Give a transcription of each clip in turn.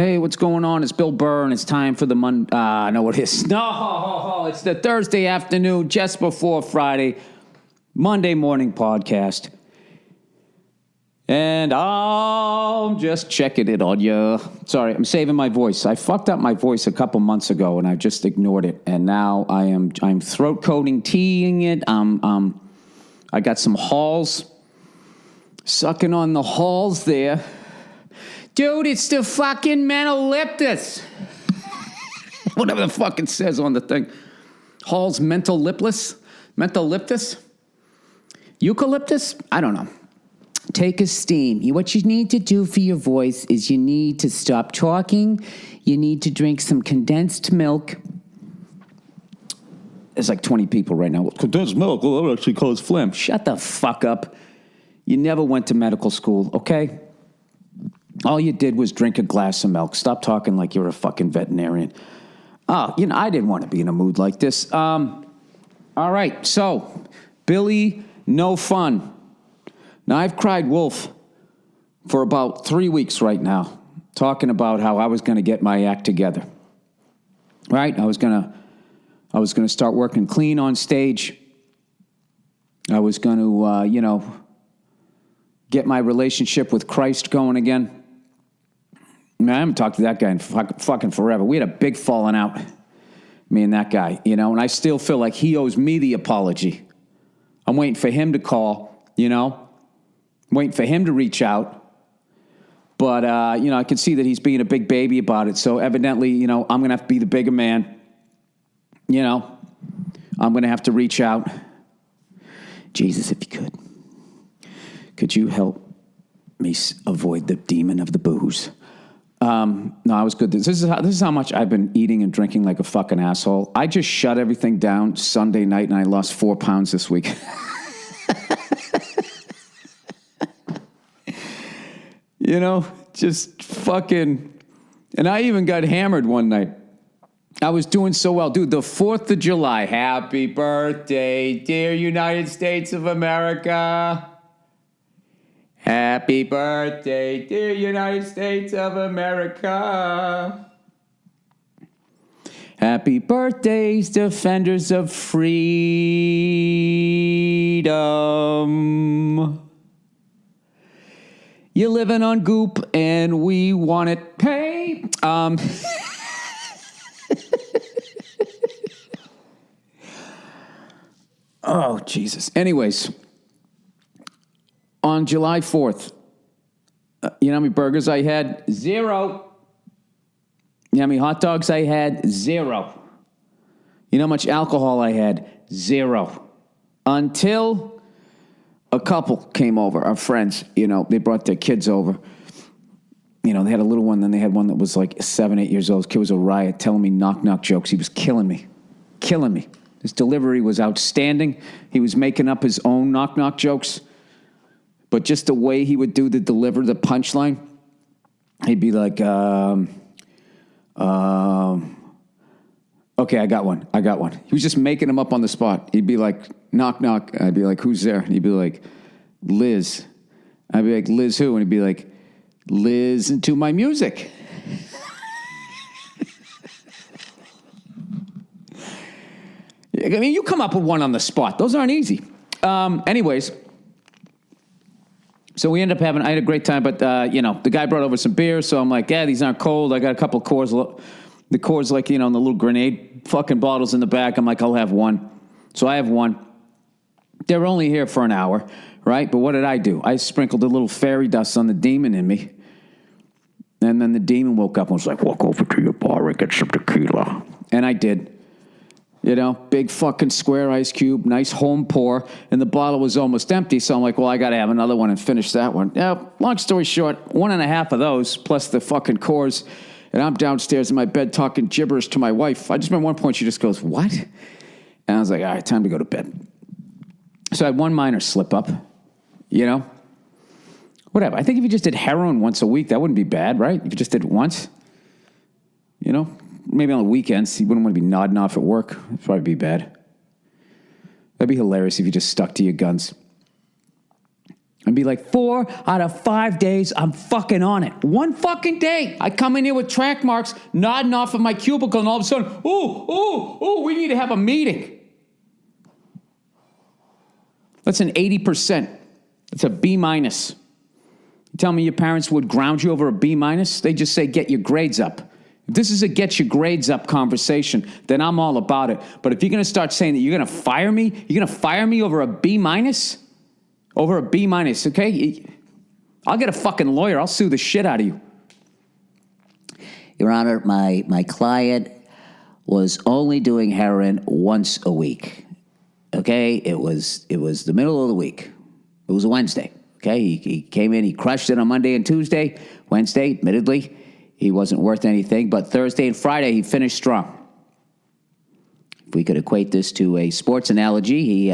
Hey, what's going on? It's Bill Burr, and it's time for the I know what it is. No, it's the Thursday afternoon, just before Friday, Monday morning podcast. And I'm just checking it on you. Sorry, I'm saving my voice. I fucked up my voice a couple months ago, and I just ignored it. And now I'm throat coating, teeing it. I got some halls, sucking on the halls there. Dude, it's the fucking mentoliptus. Whatever the fuck it says on the thing. Hall's mentoliptus? Eucalyptus? I don't know. Take a steam. What you need to do for your voice is you need to stop talking. You need to drink some condensed milk. There's like 20 people right now. Condensed milk? Well, that would actually cause phlegm. Shut the fuck up. You never went to medical school, okay? All you did was drink a glass of milk. Stop talking like you're a fucking veterinarian. Oh, I didn't want to be in a mood like this. All right, so, Billy, no fun. Now, I've cried wolf for about 3 weeks right now, talking about how I was going to get my act together. Right? I was going to start working clean on stage. I was going to, get my relationship with Christ going again. Man, I haven't talked to that guy in fucking forever. We had a big falling out, me and that guy, and I still feel like he owes me the apology. I'm waiting for him to call, waiting for him to reach out. But, I can see that he's being a big baby about it. So evidently, I'm going to have to be the bigger man. I'm going to have to reach out. Jesus, if you could you help me avoid the demon of the booze? No, I was good. This is how much I've been eating and drinking like a fucking asshole. I just shut everything down Sunday night and I lost 4 pounds this week. Just fucking, and I even got hammered one night. I was doing so well. Dude, the 4th of July, happy birthday, dear United States of America. Happy birthday, dear United States of America. Happy birthdays, defenders of freedom. You're living on goop and we want it. Hey, oh, Jesus. Anyways. On July 4th, you know how many burgers I had? 0. You know how many hot dogs I had? 0. You know how much alcohol I had? 0. Until a couple came over, our friends. They brought their kids over. They had a little one, then they had one that was like 7, 8 years old. This kid was a riot, telling me knock-knock jokes. He was killing me. His delivery was outstanding. He was making up his own knock-knock jokes. But just the way he would the punchline, he'd be like, okay, I got one. He was just making them up on the spot. He'd be like, knock, knock. I'd be like, who's there? And he'd be like, Liz. I'd be like, Liz who? And he'd be like, listen to my music. I mean, you come up with one on the spot. Those aren't easy. Anyways. So we ended up I had a great time, but, the guy brought over some beer, so I'm like, these aren't cold. I got a couple of Coors, the Coors, in the little grenade fucking bottles in the back. I'm like, I'll have one. So I have one. They're only here for an hour, right? But what did I do? I sprinkled a little fairy dust on the demon in me, and then the demon woke up and was like, walk over to your bar and get some tequila. And I did. Big fucking square ice cube, nice home pour, and the bottle was almost empty, so I'm like, well, I got to have another one and finish that one. Long story short, 1.5 of those, plus the fucking Coors, and I'm downstairs in my bed talking gibberish to my wife. I just remember one point, she just goes, what? And I was like, all right, time to go to bed. So I had one minor slip up, Whatever. I think if you just did heroin once a week, that wouldn't be bad, right? If you just did it once, Maybe on the weekends, you wouldn't want to be nodding off at work. It'd probably be bad. That'd be hilarious if you just stuck to your guns. And be like, 4 out of 5 days, I'm fucking on it. One fucking day, I come in here with track marks, nodding off of my cubicle, and all of a sudden, we need to have a meeting. That's an 80%. It's a B minus. You tell me your parents would ground you over a B minus? They just say, get your grades up. If this is a get your grades up conversation, then I'm all about it. But if you're going to start saying that you're going to fire me, you're going to fire me over a B minus? Over a B minus, okay? I'll get a fucking lawyer. I'll sue the shit out of you. Your Honor, my client was only doing heroin once a week. Okay? It was the middle of the week. It was a Wednesday. Okay? He came in, he crushed it on Monday and Tuesday. Wednesday, admittedly, he wasn't worth anything. But Thursday and Friday, he finished strong. If we could equate this to a sports analogy, he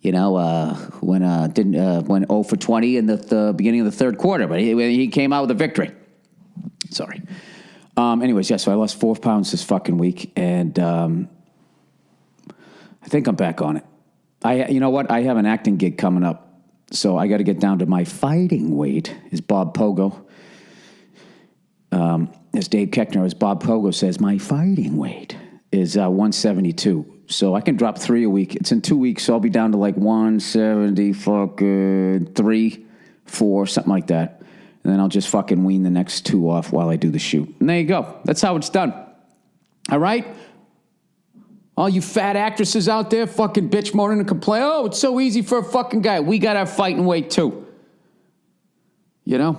went 0 for 20 in the beginning of the third quarter, but he came out with a victory. Sorry. Anyways, so I lost 4 pounds this fucking week, and I think I'm back on it. You know what? I have an acting gig coming up, so I got to get down to my fighting weight, as Bob Pogo. As Dave Keckner, as Bob Pogo says, my fighting weight is 172. So I can drop 3 a week. It's in 2 weeks, so I'll be down to like 170, fucking 3, 4, something like that. And then I'll just fucking wean the next 2 off while I do the shoot. And there you go. That's how it's done. All right? All you fat actresses out there fucking bitch moaning and complain, oh, it's so easy for a fucking guy. We got our fighting weight too. You know?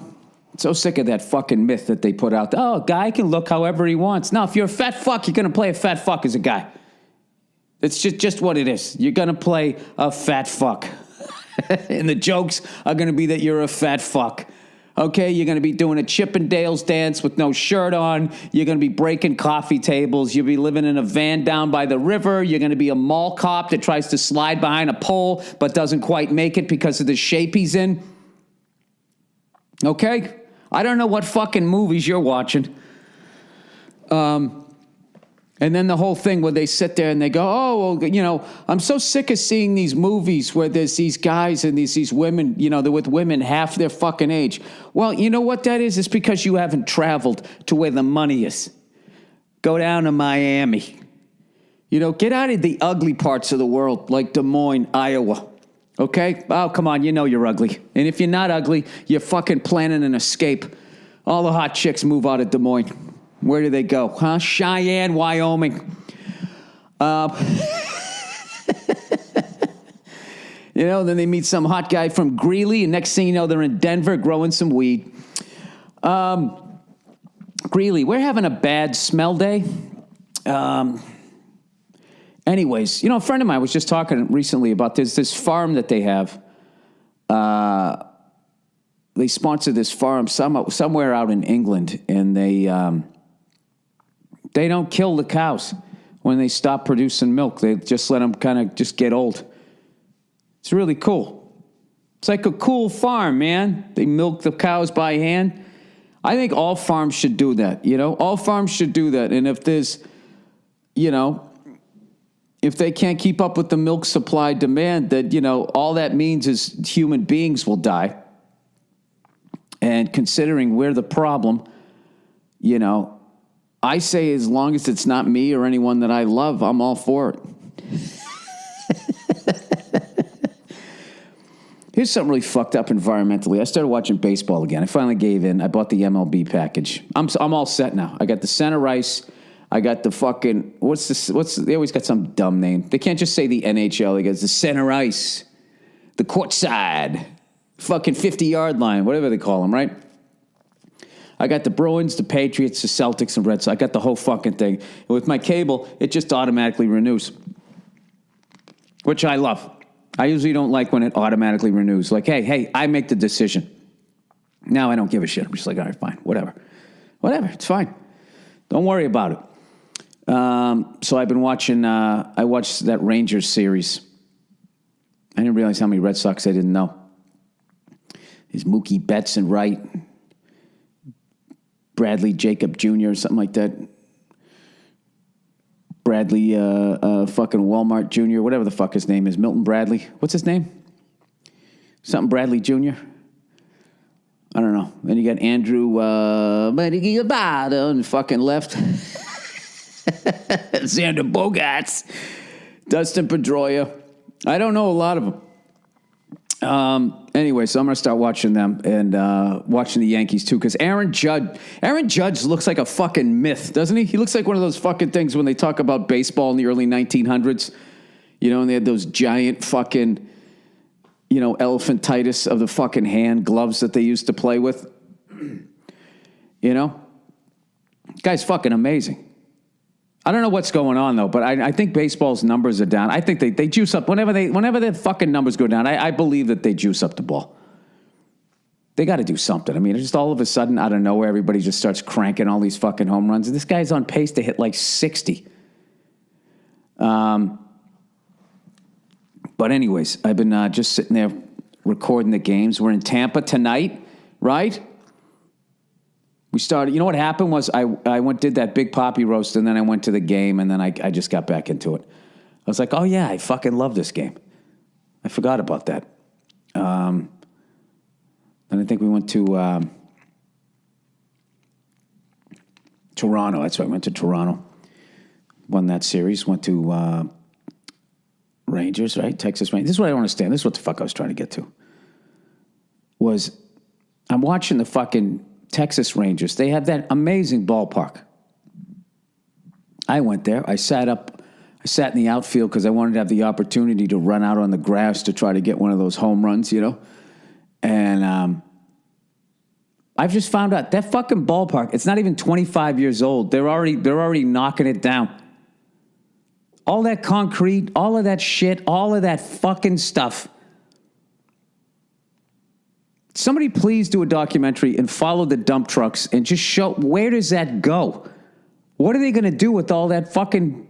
So sick of that fucking myth that they put out there. Oh, a guy can look however he wants. Now, if you're a fat fuck, you're going to play a fat fuck as a guy. It's just what it is. You're going to play a fat fuck. And the jokes are going to be that you're a fat fuck. Okay, you're going to be doing a Chippendales dance with no shirt on. You're going to be breaking coffee tables. You'll be living in a van down by the river. You're going to be a mall cop that tries to slide behind a pole but doesn't quite make it because of the shape he's in. Okay? I don't know what fucking movies you're watching. And then the whole thing where they sit there and they go, oh, well, I'm so sick of seeing these movies where there's these guys and these women, they're with women half their fucking age. Well, you know what that is? It's because you haven't traveled to where the money is. Go down to Miami. Get out of the ugly parts of the world like Des Moines, Iowa. Okay? Oh, come on, you're ugly. And if you're not ugly, you're fucking planning an escape. All the hot chicks move out of Des Moines. Where do they go? Huh? Cheyenne, Wyoming. Then they meet some hot guy from Greeley, and next thing you know, they're in Denver growing some weed. Greeley, we're having a bad smell day. Anyways, a friend of mine was just talking recently about this farm that they have. They sponsor this farm somewhere out in England, and they don't kill the cows when they stop producing milk. They just let them kind of just get old. It's really cool. It's like a cool farm, man. They milk the cows by hand. I think all farms should do that, All farms should do that. And if there's, if they can't keep up with the milk supply demand, that, all that means is human beings will die. And considering we're the problem, I say as long as it's not me or anyone that I love, I'm all for it. Here's something really fucked up environmentally. I started watching baseball again. I finally gave in. I bought the MLB package. I'm all set now. I got the center ice. I got the fucking, they always got some dumb name. They can't just say the NHL. They got the center ice, the courtside, fucking 50-yard line, whatever they call them, right? I got the Bruins, the Patriots, the Celtics, and Red Sox. I got the whole fucking thing. And with my cable, it just automatically renews, which I love. I usually don't like when it automatically renews. Like, hey, I make the decision. Now I don't give a shit. I'm just like, all right, fine, whatever, it's fine. Don't worry about it. So I've been watching, I watched that Rangers series. I didn't realize how many Red Sox I didn't know. There's Mookie Betts and Wright, Bradley Jacob Jr., something like that. Bradley fucking Walmart Jr., whatever the fuck his name is. Milton Bradley. What's his name? Something Bradley Jr.? I don't know. Then you got Andrew on the fucking left. Xander Bogaerts. Dustin Pedroia. I don't know a lot of them. Anyway, so I'm going to start watching them and watching the Yankees too, because Aaron Judge looks like a fucking myth, doesn't he? He looks like one of those fucking things when they talk about baseball in the early 1900s, and they had those giant fucking, elephantitis of the fucking hand gloves that they used to play with. Guy's fucking amazing. I don't know what's going on, though, but I think baseball's numbers are down. I think they juice up. Whenever their fucking numbers go down, I believe that they juice up the ball. They got to do something. I mean, just all of a sudden, out of nowhere, everybody just starts cranking all these fucking home runs. This guy's on pace to hit like 60. But anyways, I've been just sitting there recording the games. We're in Tampa tonight, right? We started, what happened was I did that Big Poppy roast, and then I went to the game, and then I just got back into it. I was like, oh, yeah, I fucking love this game. I forgot about that. And I think we went to Toronto. That's right, went to Toronto. Won that series, went to Rangers, right? Texas Rangers. This is what I don't understand. This is what the fuck I was trying to get to. I'm watching the fucking Texas Rangers. They have that amazing ballpark. I went there. I sat in the outfield because I wanted to have the opportunity to run out on the grass to try to get one of those home runs, And I've just found out that fucking ballpark, it's not even 25 years old. They're already knocking it down. All that concrete, all of that shit, all of that fucking stuff. Somebody please do a documentary and follow the dump trucks and just show, where does that go? What are they going to do with all that fucking...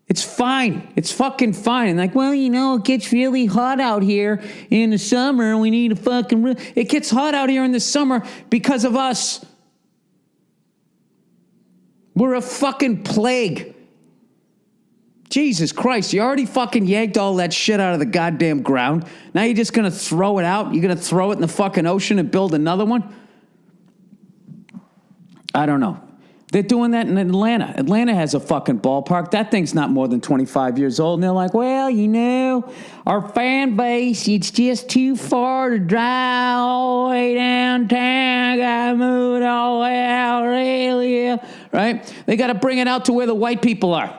It's fine. It's fucking fine. And like, well, it gets really hot out here in the summer. We need a fucking... It gets hot out here in the summer because of us. We're a fucking plague. Jesus Christ, you already fucking yanked all that shit out of the goddamn ground. Now you're just going to throw it out? You're going to throw it in the fucking ocean and build another one? I don't know. They're doing that in Atlanta. Atlanta has a fucking ballpark. That thing's not more than 25 years old. And they're like, well, our fan base, it's just too far to drive all the way downtown. Got to move it all the way out, really. Right? They got to bring it out to where the white people are.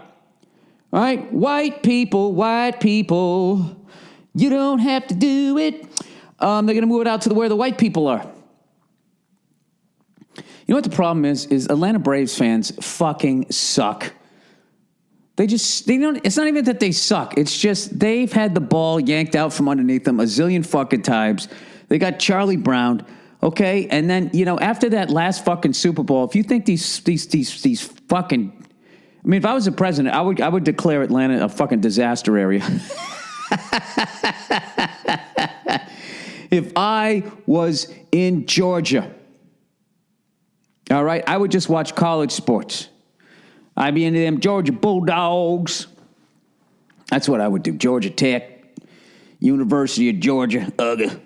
All right? White people. You don't have to do it. They're going to move it out to where the white people are. You know what the problem is Atlanta Braves fans fucking suck. They don't, it's not even that they suck. It's just they've had the ball yanked out from underneath them a zillion fucking times. They got Charlie Brown, okay? And then, after that last fucking Super Bowl, if you think these fucking... I mean, if I was the president, I would declare Atlanta a fucking disaster area. If I was in Georgia... All right, I would just watch college sports. I'd be into them Georgia Bulldogs. That's what I would do. Georgia Tech, University of Georgia, UGA.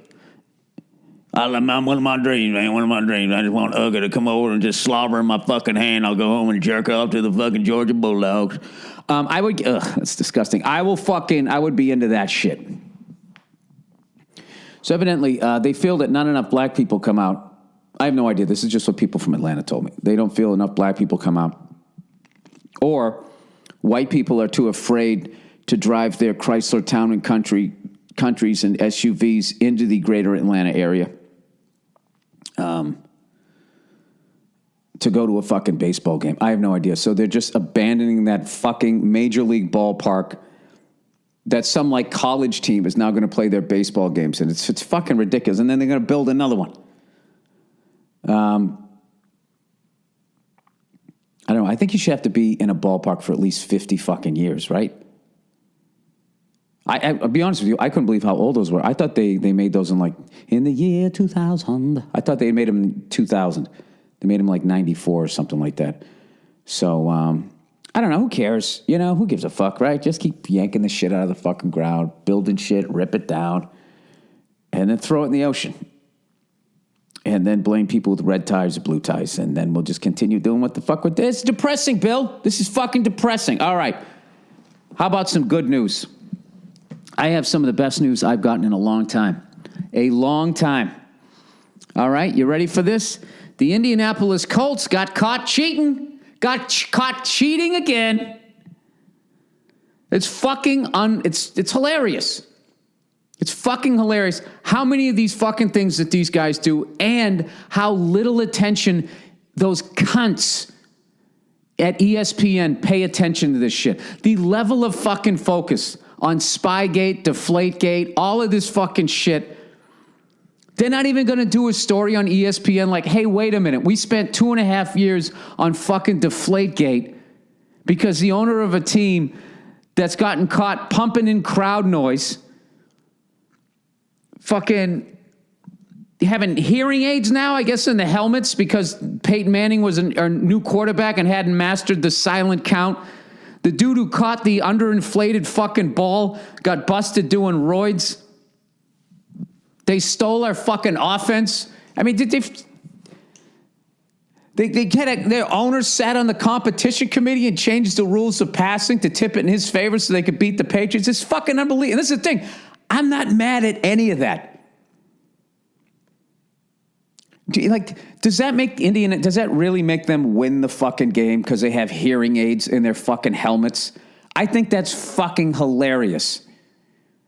One of my dreams, man. One of my dreams. I just want UGA to come over and just slobber in my fucking hand. I'll go home and jerk off to the fucking Georgia Bulldogs. That's disgusting. I would be into that shit. So evidently, they feel that not enough black people come out. I have no idea. This is just what people from Atlanta told me. They don't feel enough black people come out. Or white people are too afraid to drive their Chrysler Town and Countries and SUVs into the greater Atlanta area to go to a fucking baseball game. I have no idea. So they're just abandoning that fucking major league ballpark that some like college team is now going to play their baseball games in. It's fucking ridiculous. And then they're going to build another one. I don't know. I think you should have to be in a ballpark for at least 50 fucking years, right? I'll be honest with you. I couldn't believe how old those were. I thought they made those in the year 2000. I thought they made them in 2000. They made them like 94 or something like that. So, I don't know. Who cares? Who gives a fuck, right? Just keep yanking the shit out of the fucking ground, building shit, rip it down. and then throw it in the ocean. And then blame people with red ties or blue ties. And then we'll just continue doing what the fuck with this. It's depressing, Bill. This is fucking depressing. All right. How about some good news? I have some of the best news I've gotten in a long time. A long time. All right. You ready for this? The Indianapolis Colts got caught cheating. Caught cheating again. It's fucking it's hilarious. It's fucking hilarious how many of these fucking things that these guys do and how little attention those cunts at ESPN pay attention to this shit. The level of fucking focus on Spygate, Deflategate, all of this fucking shit. They're not even going to do a story on ESPN like, hey, wait a minute. We spent 2.5 years on fucking Deflategate because the owner of a team that's gotten caught pumping in crowd noise fucking having hearing aids now, I guess, in the helmets because Peyton Manning was our new quarterback and hadn't mastered the silent count. The dude who caught the underinflated fucking ball got busted doing roids. They stole our fucking offense. I mean, did they get their owner sat on the competition committee and changed the rules of passing to tip it in his favor so they could beat the Patriots? It's fucking unbelievable. And this is the thing. I'm not mad at any of that. Does that really make them win the fucking game because they have hearing aids in their fucking helmets? I think that's fucking hilarious.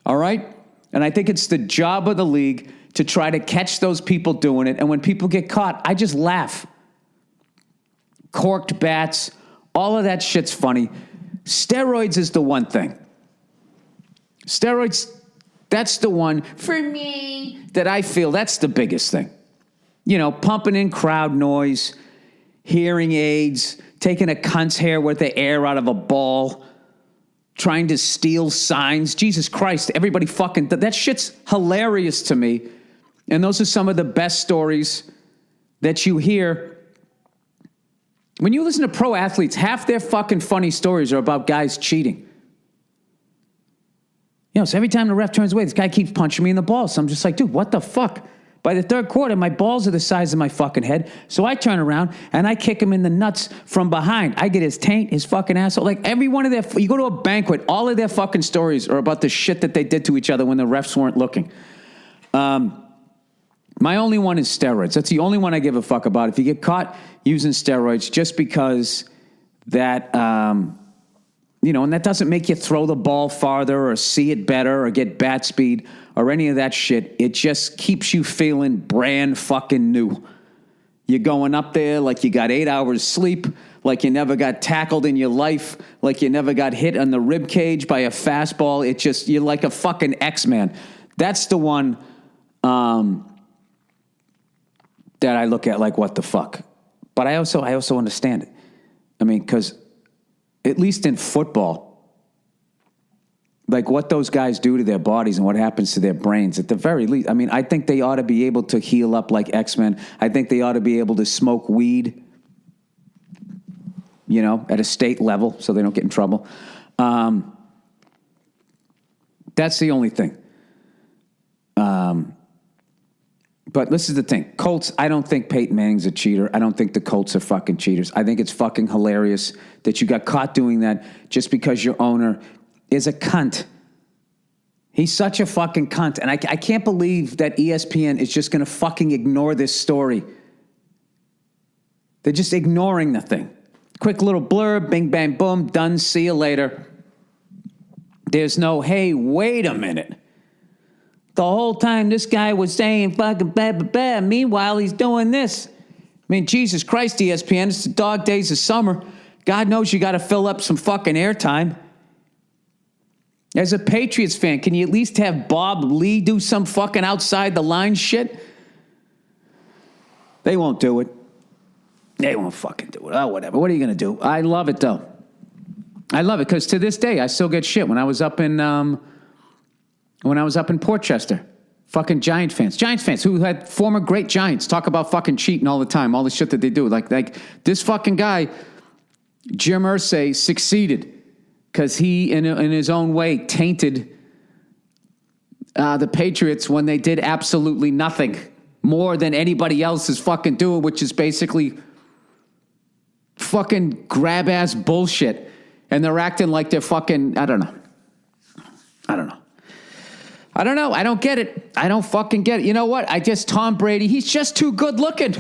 All right? And I think it's the job of the league to try to catch those people doing it. And when people get caught, I just laugh. Corked bats, all of that shit's funny. Steroids is the one thing. Steroids, that's the one, for me, that I feel that's the biggest thing. You know, pumping in crowd noise, hearing aids, taking a cunt's hair with the air out of a ball, trying to steal signs. Jesus Christ, everybody fucking, that shit's hilarious to me. And those are some of the best stories that you hear. When you listen to pro athletes, half their fucking funny stories are about guys cheating. You know, so every time the ref turns away, this guy keeps punching me in the balls. So I'm just like, dude, what the fuck? By the third quarter, my balls are the size of my fucking head. So I turn around and I kick him in the nuts from behind. I get his taint, his fucking asshole. Like every one of their, you go to a banquet, all of their fucking stories are about the shit that they did to each other when the refs weren't looking. My only one is steroids. That's the only one I give a fuck about. If you get caught using steroids just because that, you know, and that doesn't make you throw the ball farther or see it better or get bat speed or any of that shit. It just keeps you feeling brand fucking new. You're going up there like you got 8 hours sleep, like you never got tackled in your life, like you never got hit on the rib cage by a fastball. It just, you're like a fucking X-Man. That's the one that I look at like, what the fuck? But I also understand it. I mean, because at least in football, like what those guys do to their bodies and what happens to their brains, at the very least, I mean, I think they ought to be able to heal up like X-Men. I think they ought to be able to smoke weed, you know, at a state level so they don't get in trouble. That's the only thing. But this is the thing. Colts, I don't think Peyton Manning's a cheater. I don't think the Colts are fucking cheaters. I think it's fucking hilarious that you got caught doing that just because your owner is a cunt. He's such a fucking cunt. And I can't believe that ESPN is just going to fucking ignore this story. They're just ignoring the thing. Quick little blurb, bing, bang, boom, done, see you later. There's no, hey, wait a minute. The whole time this guy was saying fucking blah, blah, blah. Meanwhile, he's doing this. I mean, Jesus Christ, ESPN, it's the dog days of summer. God knows you got to fill up some fucking airtime. As a Patriots fan, can you at least have Bob Lee do some fucking outside the line shit? They won't do it. They won't fucking do it. Oh, whatever. What are you going to do? I love it, though. I love it because to this day, I still get shit. When I was up in Portchester, fucking Giant fans who had former great Giants talk about fucking cheating all the time, all the shit that they do. Like this fucking guy, Jim Irsay, succeeded because he, in his own way, tainted the Patriots when they did absolutely nothing more than anybody else is fucking doing, which is basically fucking grab-ass bullshit. And they're acting like they're fucking, I don't know. I don't get it. I don't fucking get it. You know what? Tom Brady, he's just too good looking.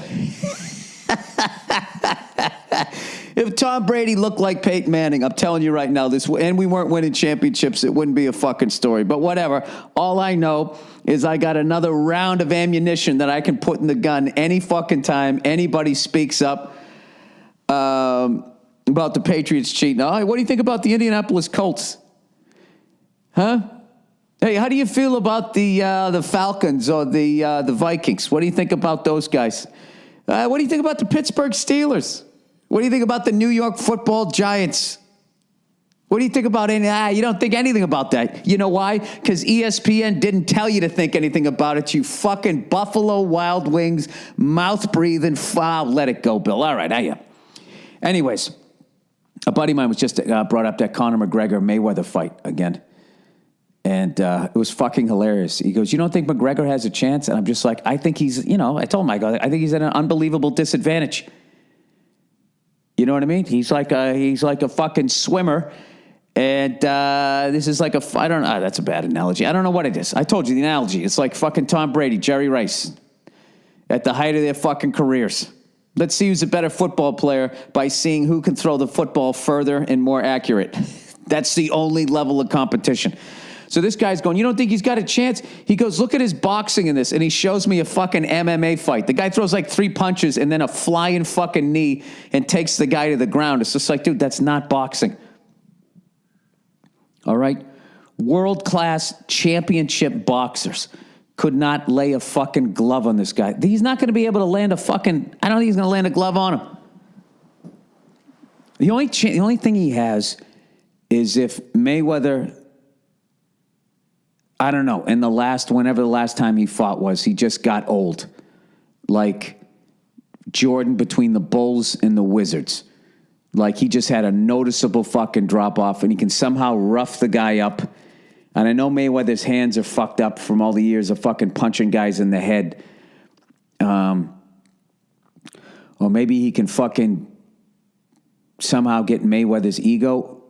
If Tom Brady looked like Peyton Manning, I'm telling you right now, and we weren't winning championships, it wouldn't be a fucking story. But whatever. All I know is I got another round of ammunition that I can put in the gun any fucking time anybody speaks up about the Patriots cheating. Oh, what do you think about the Indianapolis Colts? Huh? Hey, how do you feel about the Falcons or the Vikings? What do you think about those guys? What do you think about the Pittsburgh Steelers? What do you think about the New York Football Giants? What do you think about any? You don't think anything about that. You know why? Because ESPN didn't tell you to think anything about it. You fucking Buffalo Wild Wings, mouth-breathing foul. Let it go, Bill. All right, I am. Anyways, a buddy of mine was just brought up that Conor McGregor-Mayweather fight again. And it was fucking hilarious. He goes, you don't think McGregor has a chance? And I'm just like, I think he's, I told him, I think he's at an unbelievable disadvantage. You know what I mean? He's like a fucking swimmer. And this is like I don't know. That's a bad analogy. I don't know what it is. I told you the analogy. It's like fucking Tom Brady, Jerry Rice at the height of their fucking careers. Let's see who's a better football player by seeing who can throw the football further and more accurate. That's the only level of competition. So this guy's going, you don't think he's got a chance? He goes, look at his boxing in this. And he shows me a fucking MMA fight. The guy throws like 3 punches and then a flying fucking knee and takes the guy to the ground. It's just like, dude, that's not boxing. All right? World-class championship boxers could not lay a fucking glove on this guy. He's not going to be able to land I don't think he's going to land a glove on him. The only thing he has is if Mayweather, I don't know, whenever the last time he fought was, he just got old. Like Jordan between the Bulls and the Wizards. Like he just had a noticeable fucking drop off and he can somehow rough the guy up. And I know Mayweather's hands are fucked up from all the years of fucking punching guys in the head. Or maybe he can fucking somehow get Mayweather's ego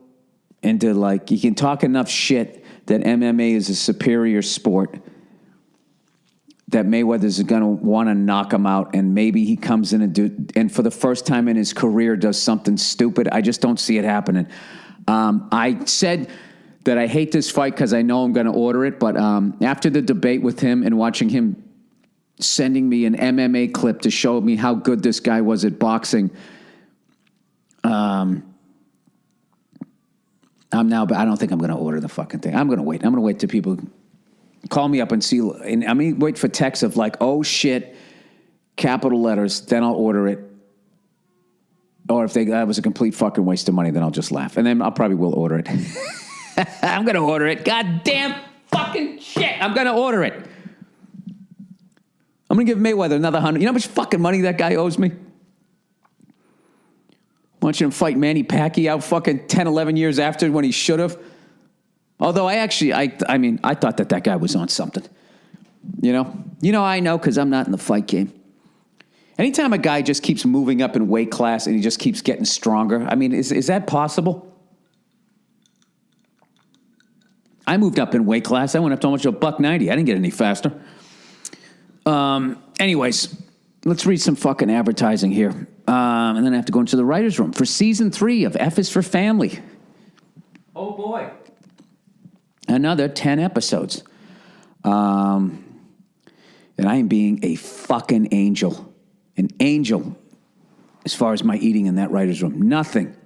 into like, he can talk enough shit that MMA is a superior sport, that Mayweather's going to want to knock him out, and maybe he comes in and for the first time in his career does something stupid. I just don't see it happening. I said that I hate this fight because I know I'm going to order it, but after the debate with him and watching him sending me an MMA clip to show me how good this guy was at boxing, I don't think I'm going to order the fucking thing. I'm going to wait. I'm going to wait till people call me up and see. And I mean, wait for texts of like, oh shit, capital letters. Then I'll order it. Or if that was a complete fucking waste of money, then I'll just laugh. And then I'll probably will order it. I'm going to order it. God damn fucking shit. I'm going to order it. I'm going to give Mayweather another 100. You know how much fucking money that guy owes me? Watching him fight Manny Pacquiao fucking 10, 11 years after when he should have. Although I thought that guy was on something. You know, I know because I'm not in the fight game. Anytime a guy just keeps moving up in weight class and he just keeps getting stronger, I mean, is that possible? I moved up in weight class. I went up to almost $190. I didn't get any faster. Anyways, let's read some fucking advertising here. And then I have to go into the writer's room for season 3 of F is for Family. Oh, boy. Another 10 episodes. And I am being a fucking angel. An angel as far as my eating in that writer's room. Nothing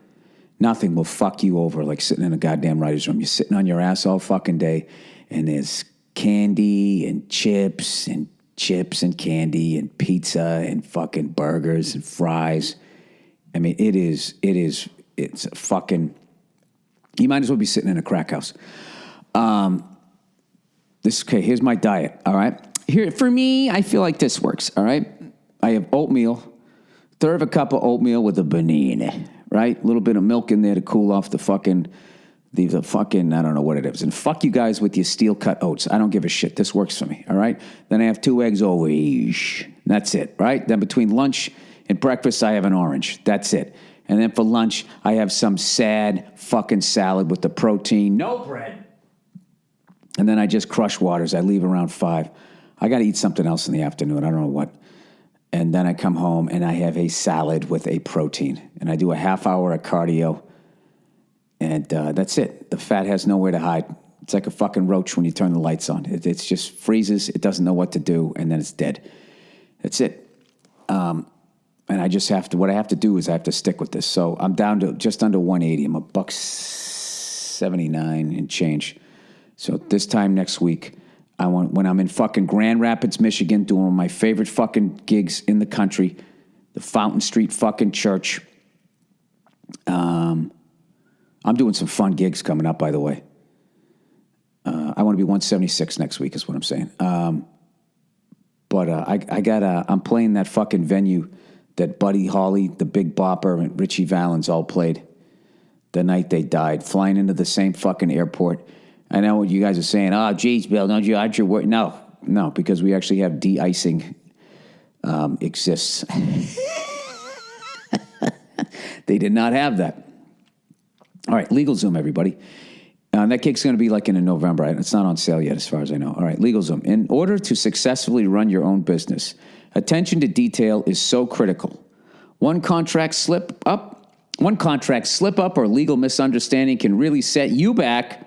will fuck you over like sitting in a goddamn writer's room. You're sitting on your ass all fucking day, and there's candy and chips and candy and pizza and fucking burgers and fries. I mean, it's fucking, you might as well be sitting in a crack house. Here's my diet, all right? Here, for me, I feel like this works, all right? I have oatmeal, third of a cup of oatmeal with a banana, right? A little bit of milk in there to cool off the fucking The fucking, I don't know what it is. And fuck you guys with your steel-cut oats. I don't give a shit. This works for me, all right? Then I have 2 eggs over. That's it, right? Then between lunch and breakfast, I have an orange. That's it. And then for lunch, I have some sad fucking salad with the protein. No bread. And then I just crush waters. I leave around 5. I got to eat something else in the afternoon. I don't know what. And then I come home and I have a salad with a protein. And I do a half hour of cardio. And that's it. The fat has nowhere to hide. It's like a fucking roach when you turn the lights on. It just freezes. It doesn't know what to do. And then it's dead. That's it. And I just have to, what I have to do is I have to stick with this. So I'm down to just under 180. I'm $179 and change. So this time next week, when I'm in fucking Grand Rapids, Michigan, doing one of my favorite fucking gigs in the country, the Fountain Street fucking church. I'm doing some fun gigs coming up, by the way. I want to be 176 next week is what I'm saying. But I'm playing that fucking venue that Buddy Holly, the Big Bopper, and Richie Valens all played the night they died, flying into the same fucking airport. I know what you guys are saying. Oh, geez, Bill, don't you add your word? No, because we actually have de-icing exists. They did not have that. All right, LegalZoom, everybody. That gig's going to be like in November. It's not on sale yet, as far as I know. All right, LegalZoom. In order to successfully run your own business, attention to detail is so critical. One contract slip up or legal misunderstanding can really set you back.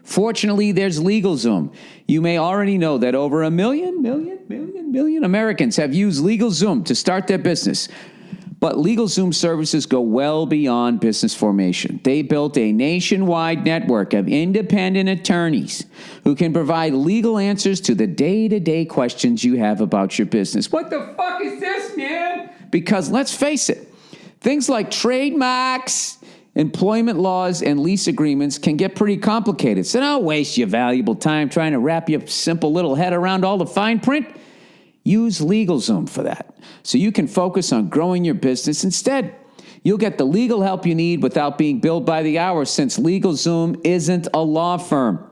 Fortunately, there's LegalZoom. You may already know that over 1 million Americans have used LegalZoom to start their business. But LegalZoom services go well beyond business formation. They built a nationwide network of independent attorneys who can provide legal answers to the day-to-day questions you have about your business. What the fuck is this, man? Because let's face it, things like trademarks, employment laws, and lease agreements can get pretty complicated. So don't waste your valuable time trying to wrap your simple little head around all the fine print. Use LegalZoom for that, so you can focus on growing your business instead. You'll get the legal help you need without being billed by the hour, since LegalZoom isn't a law firm.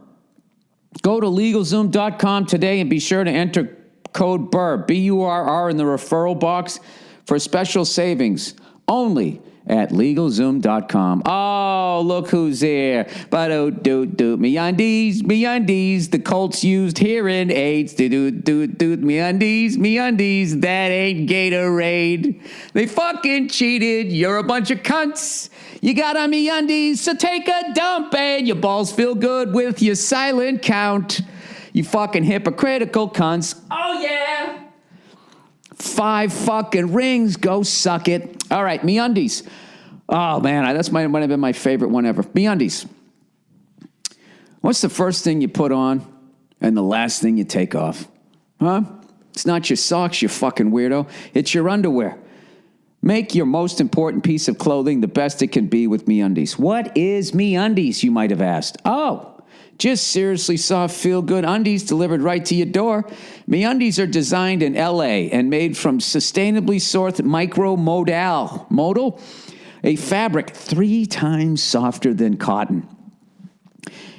Go to LegalZoom.com today and be sure to enter code Burr, B-U-R-R, in the referral box for special savings only at LegalZoom.com. Oh, look who's there. Me undies. The Colts used hearing aids. Me undies. That ain't Gatorade. They fucking cheated. You're a bunch of cunts. You got on me undies, so take a dump and your balls feel good with your silent count. You fucking hypocritical cunts. Oh, yeah. 5 fucking rings. Go suck it. All right, MeUndies. Oh, man, that's might have been my favorite one ever. MeUndies. What's the first thing you put on and the last thing you take off? Huh? It's not your socks, you fucking weirdo. It's your underwear. Make your most important piece of clothing the best it can be with MeUndies. What is MeUndies, you might have asked? Oh, just seriously soft, feel-good undies delivered right to your door. MeUndies are designed in L.A. and made from sustainably sourced modal, a fabric 3 times softer than cotton.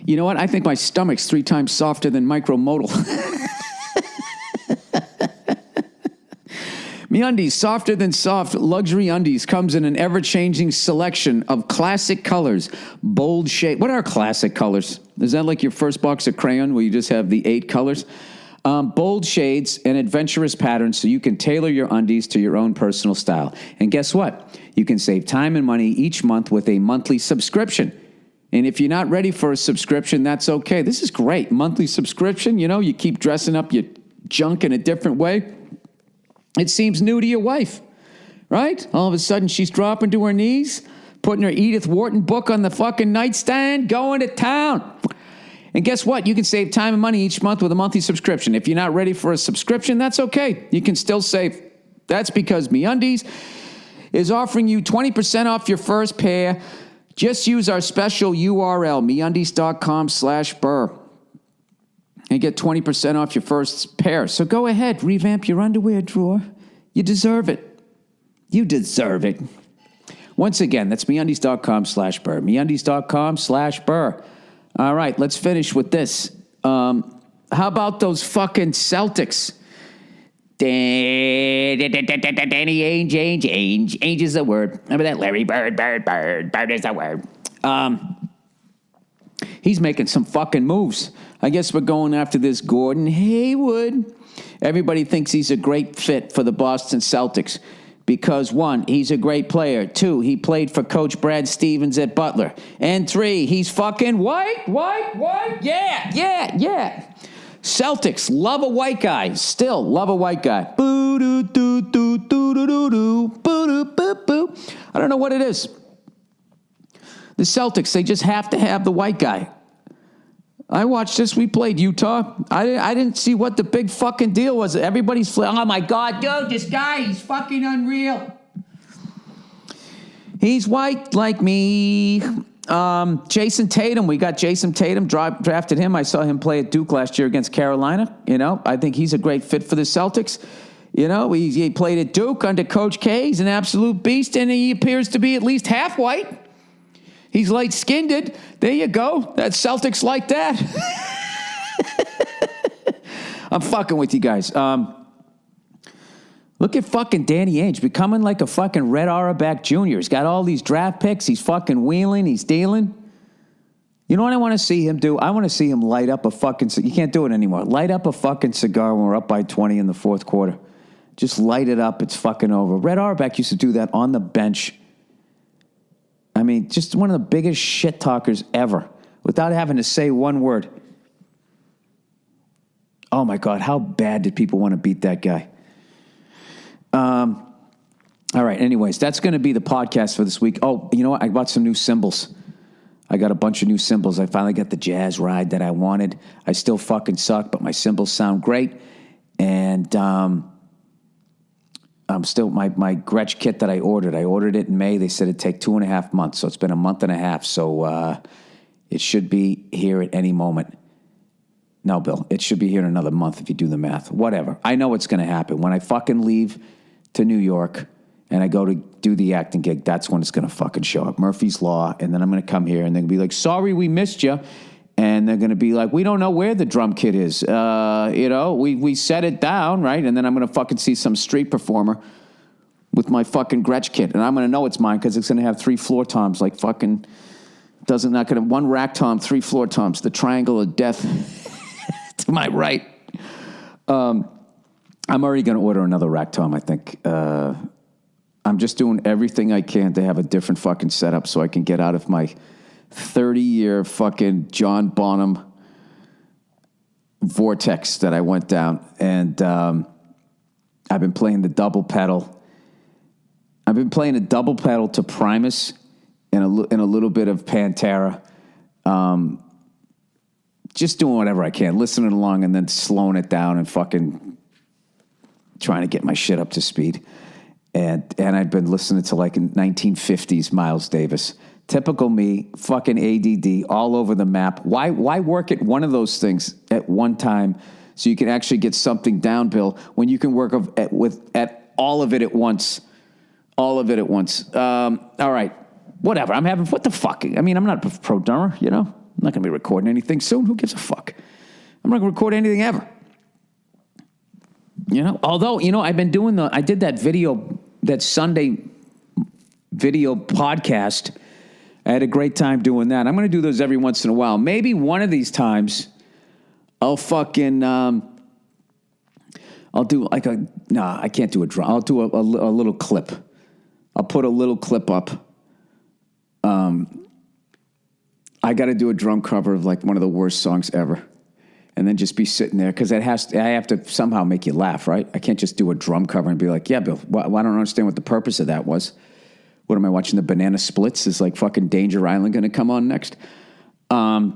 You know what? I think my stomach's 3 times softer than micromodal. MeUndies, softer than soft, luxury undies, comes in an ever-changing selection of classic colors, bold shade. What are classic colors? Is that like your first box of crayon where you just have the 8 colors? Bold shades and adventurous patterns so you can tailor your undies to your own personal style. And guess what? You can save time and money each month with a monthly subscription. And if you're not ready for a subscription, that's okay. This is great. Monthly subscription, you keep dressing up your junk in a different way. It seems new to your wife, right? All of a sudden, she's dropping to her knees, putting her Edith Wharton book on the fucking nightstand, going to town. And guess what? You can save time and money each month with a monthly subscription. If you're not ready for a subscription, that's okay. You can still save. That's because MeUndies is offering you 20% off your first pair. Just use our special URL, MeUndies.com/Burr. And get 20% off your first pair. So go ahead, revamp your underwear drawer. You deserve it. You deserve it. Once again, that's MeUndies.com/Burr. MeUndies.com/Burr. All right, let's finish with this. How about those fucking Celtics? Danny Ainge is the word. Remember that? Larry Bird is the word. He's making some fucking moves. I guess we're going after this Gordon Hayward. Everybody thinks he's a great fit for the Boston Celtics because, 1, he's a great player. 2, he played for Coach Brad Stevens at Butler. And 3, he's fucking white. Yeah. Celtics love a white guy. Still love a white guy. Boo-doo-doo-doo-doo-doo-doo. I don't know what it is. The Celtics, they just have to have the white guy. I watched this. We played Utah. I didn't see what the big fucking deal was. Everybody's oh my God, dude, this guy, he's fucking unreal. He's white like me. Jason Tatum, we got Jason Tatum, drafted him. I saw him play at Duke last year against Carolina. I think he's a great fit for the Celtics. He played at Duke under Coach K. He's an absolute beast, and he appears to be at least half white. He's light-skinned. There you go. That Celtics like that. I'm fucking with you guys. Look at fucking Danny Ainge becoming like a fucking Red Auerbach Jr. He's got all these draft picks. He's fucking wheeling. He's dealing. You know what I want to see him do? I want to see him light up a fucking... You can't do it anymore. Light up a fucking cigar when we're up by 20 in the fourth quarter. Just light it up. It's fucking over. Red Auerbach used to do that on the bench. I mean, just one of the biggest shit talkers ever without having to say one word. Oh, my God. How bad did people want to beat that guy? All right. Anyways, that's going to be the podcast for this week. Oh, you know what? I bought some new cymbals. I got a bunch of new cymbals. I finally got the jazz ride that I wanted. I still fucking suck, but my cymbals sound great. And I'm still, my Gretsch kit that I ordered it in May. They said it'd take 2.5 months. So it's been a month and a half. So it should be here at any moment. No, Bill, it should be here in another month if you do the math. Whatever. I know what's going to happen. When I fucking leave to New York and I go to do the acting gig, that's when it's going to fucking show up. Murphy's Law. And then I'm going to come here and they're going to be like, sorry, we missed you. And they're going to be like, we don't know where the drum kit is. We set it down, right? And then I'm going to fucking see some street performer with my fucking Gretsch kit. And I'm going to know it's mine because it's going to have 3 floor toms, like fucking, not going to, 1 rack tom, 3 floor toms, the triangle of death to my right. I'm already going to order another rack tom, I think. I'm just doing everything I can to have a different fucking setup so I can get out of my 30-year fucking John Bonham vortex that I went down. And I've been playing the double pedal. I've been playing a double pedal to Primus and a little bit of Pantera. Just doing whatever I can, listening along and then slowing it down and fucking trying to get my shit up to speed. And I've been listening to like 1950s Miles Davis. Typical me, fucking ADD, all over the map. Why work at one of those things at one time so you can actually get something down, Bill, when you can work at all of it at once? All of it at once. All right, whatever. What the fuck? I mean, I'm not a pro drummer, I'm not going to be recording anything soon. Who gives a fuck? I'm not going to record anything ever. Although, I've been doing I did that video, that Sunday video podcast. I had a great time doing that. I'm going to do those every once in a while. Maybe one of these times I'll fucking, I'll do like I can't do a drum. I'll do a little clip. I'll put a little clip up. I got to do a drum cover of like one of the worst songs ever. And then just be sitting there because I have to somehow make you laugh, right? I can't just do a drum cover and be like, yeah, Bill, I don't understand what the purpose of that was. What am I watching? The Banana Splits? Is like fucking Danger Island going to come on next? Or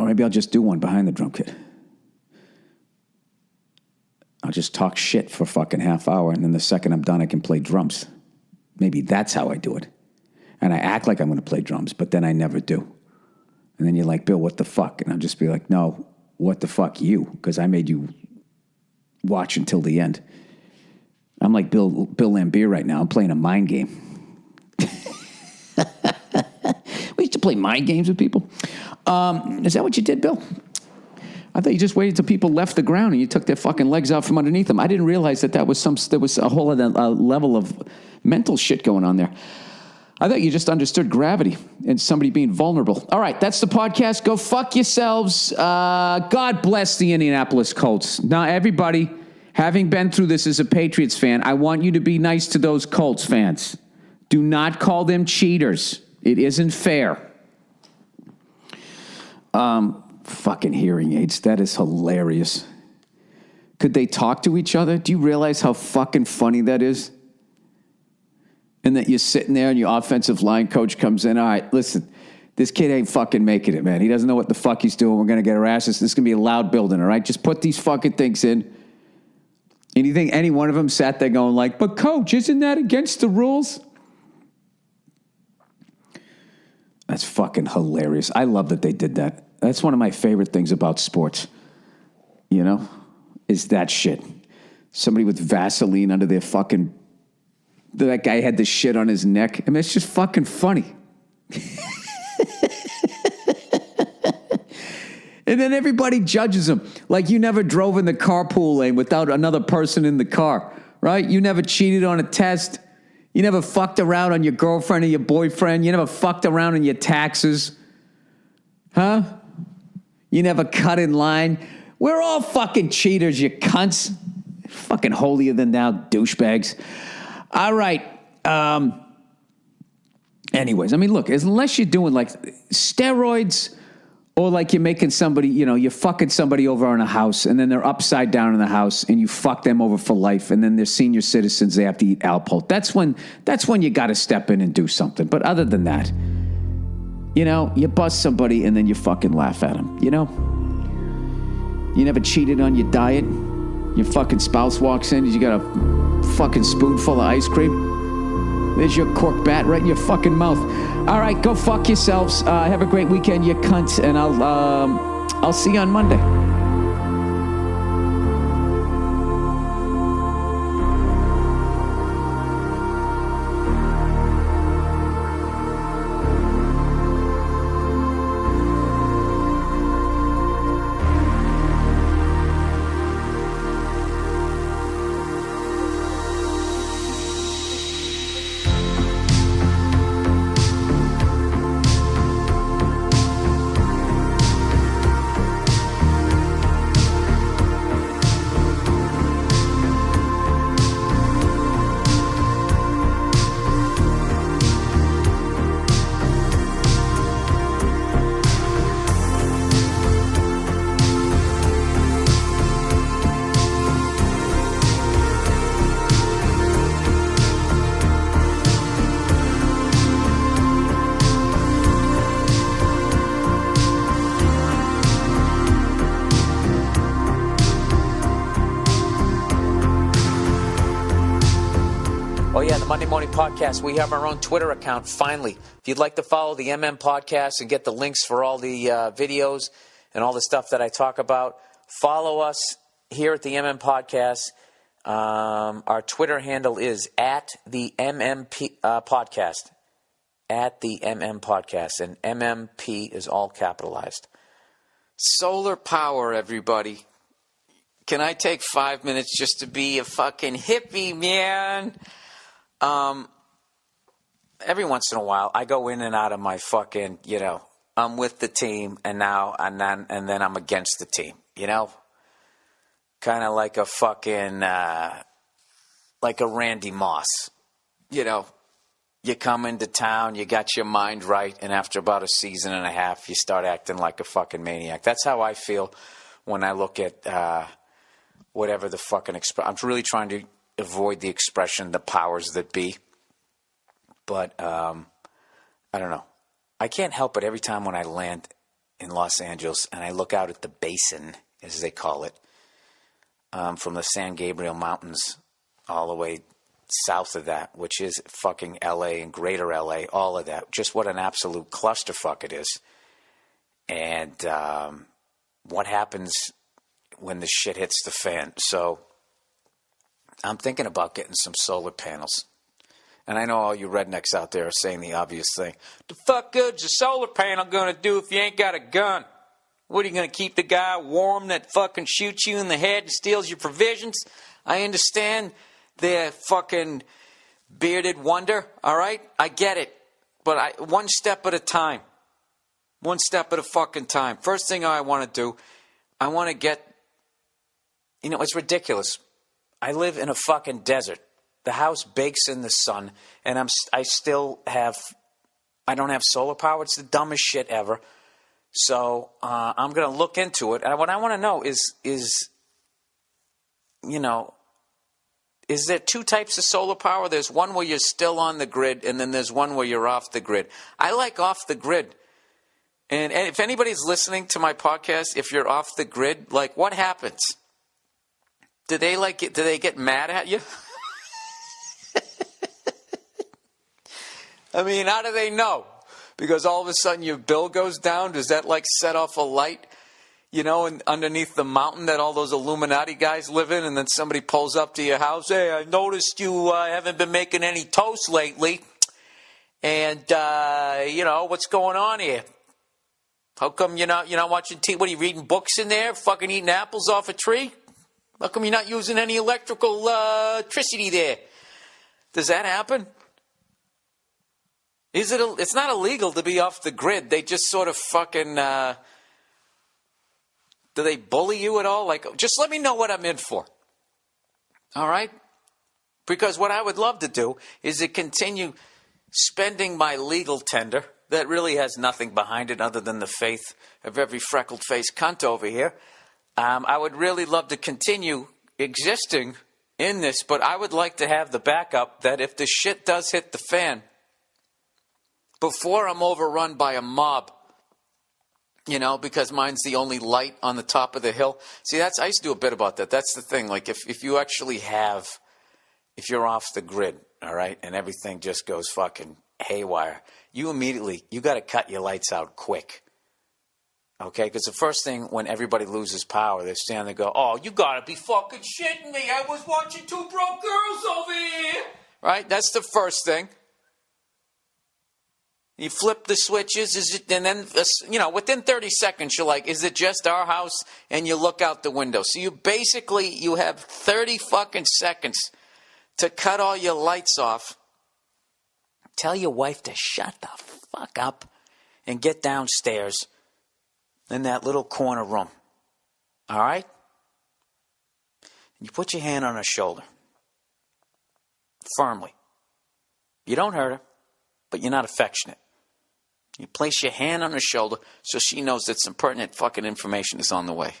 maybe I'll just do one behind the drum kit. I'll just talk shit for fucking half hour, and then the second I'm done, I can play drums. Maybe that's how I do it. And I act like I'm going to play drums, but then I never do. And then you're like, Bill, what the fuck? And I'll just be like, no, what the fuck you? Because I made you watch until the end. I'm like Bill Lambier right now. I'm playing a mind game. We used to play mind games with people. Is that what you did, Bill? I thought you just waited till people left the ground and you took their fucking legs out from underneath them. I didn't realize there was a whole other level of mental shit going on there. I thought you just understood gravity and somebody being vulnerable. All right, that's the podcast. Go fuck yourselves. God bless the Indianapolis Colts. Now, everybody, having been through this as a Patriots fan, I want you to be nice to those Colts fans. Do not call them cheaters. It isn't fair. Fucking hearing aids. That is hilarious. Could they talk to each other? Do you realize how fucking funny that is? And that you're sitting there and your offensive line coach comes in. All right, listen, this kid ain't fucking making it, man. He doesn't know what the fuck he's doing. We're going to get our asses. This is going to be a loud building, all right? Just put these fucking things in. And you think any one of them sat there going like, but coach, isn't that against the rules? That's fucking hilarious. I love that they did that. That's one of my favorite things about sports, you know, is that shit. Somebody with Vaseline under their fucking, that guy had the shit on his neck. I mean, it's just fucking funny. And then everybody judges him. Like you never drove in the carpool lane without another person in the car, right? You never cheated on a test. You never fucked around on your girlfriend or your boyfriend. You never fucked around on your taxes. Huh? You never cut in line. We're all fucking cheaters, you cunts. Fucking holier than thou douchebags. All right. Anyways, I mean, look, unless you're doing like steroids or like you're making somebody, you know, you're fucking somebody over in a house and then they're upside down in the house and you fuck them over for life and then they're senior citizens, they have to eat Alpo. That's when you got to step in and do something. But other than that, you know, you bust somebody and then you fucking laugh at them, you know? You never cheated on your diet. Your fucking spouse walks in and you got a fucking spoonful of ice cream. There's your cork bat right in your fucking mouth. All right, go fuck yourselves. Have a great weekend, you cunts, and I'll see you on Monday. Monday Morning Podcast. We have our own Twitter account, finally. If you'd like to follow the MM Podcast and get the links for all the videos and all the stuff that I talk about, follow us here at the MM Podcast. Our Twitter handle is at the MMP Podcast. At the MM Podcast. And MMP is all capitalized. Solar power, everybody. Can I take 5 minutes just to be a fucking hippie, man? Every once in a while, I go in and out of my fucking, you know, I'm with the team, and then I'm against the team, you know? Kind of like a fucking, like a Randy Moss, you know? You come into town, you got your mind right, and after about a season and a half, you start acting like a fucking maniac. That's how I feel when I look at, whatever the fucking I'm really trying to avoid the expression, the powers that be. But, I don't know. I can't help it every time when I land in Los Angeles and I look out at the basin, as they call it, from the San Gabriel Mountains all the way south of that, which is fucking L.A. and greater L.A., all of that. Just what an absolute clusterfuck it is. And what happens when the shit hits the fan. So I'm thinking about getting some solar panels. And I know all you rednecks out there are saying the obvious thing. The fuck good's a solar panel going to do if you ain't got a gun? What, are you going to keep the guy warm that fucking shoots you in the head and steals your provisions? I understand they're fucking bearded wonder, all right? I get it. But one step at a time. One step at a fucking time. First thing I want to do, I want to get, it's ridiculous. I live in a fucking desert. The house bakes in the sun, and I don't have solar power. It's the dumbest shit ever. So I'm going to look into it. And what I want to know is there two types of solar power? There's one where you're still on the grid, and then there's one where you're off the grid. I like off the grid. And if anybody's listening to my podcast, if you're off the grid, like, what happens? Do they get mad at you? I mean, how do they know? Because all of a sudden your bill goes down? Does that like set off a light, and underneath the mountain that all those Illuminati guys live in? And then somebody pulls up to your house. Hey, I noticed you haven't been making any toast lately. And, what's going on here? How come you're not watching TV? What, are you reading books in there? Fucking eating apples off a tree? How come you're not using any electricity there? Does that happen? It's not illegal to be off the grid. They just sort of fucking, do they bully you at all? Like, just let me know what I'm in for. All right? Because what I would love to do is to continue spending my legal tender that really has nothing behind it other than the faith of every freckled-faced cunt over here. I would really love to continue existing in this, but I would like to have the backup that if the shit does hit the fan, before I'm overrun by a mob, because mine's the only light on the top of the hill. See, I used to do a bit about that. That's the thing. Like, if you actually if you're off the grid, all right, and everything just goes fucking haywire, you got to cut your lights out quick. Okay? Because the first thing when everybody loses power, they stand there and go, oh, you got to be fucking shitting me. I was watching Two Broke Girls over here. Right? That's the first thing. You flip the switches, and then, within 30 seconds, you're like, is it just our house? And you look out the window. So you have 30 fucking seconds to cut all your lights off. Tell your wife to shut the fuck up and get downstairs in that little corner room. All right? And you put your hand on her shoulder. Firmly. You don't hurt her, but you're not affectionate. You place your hand on her shoulder so she knows that some pertinent fucking information is on the way.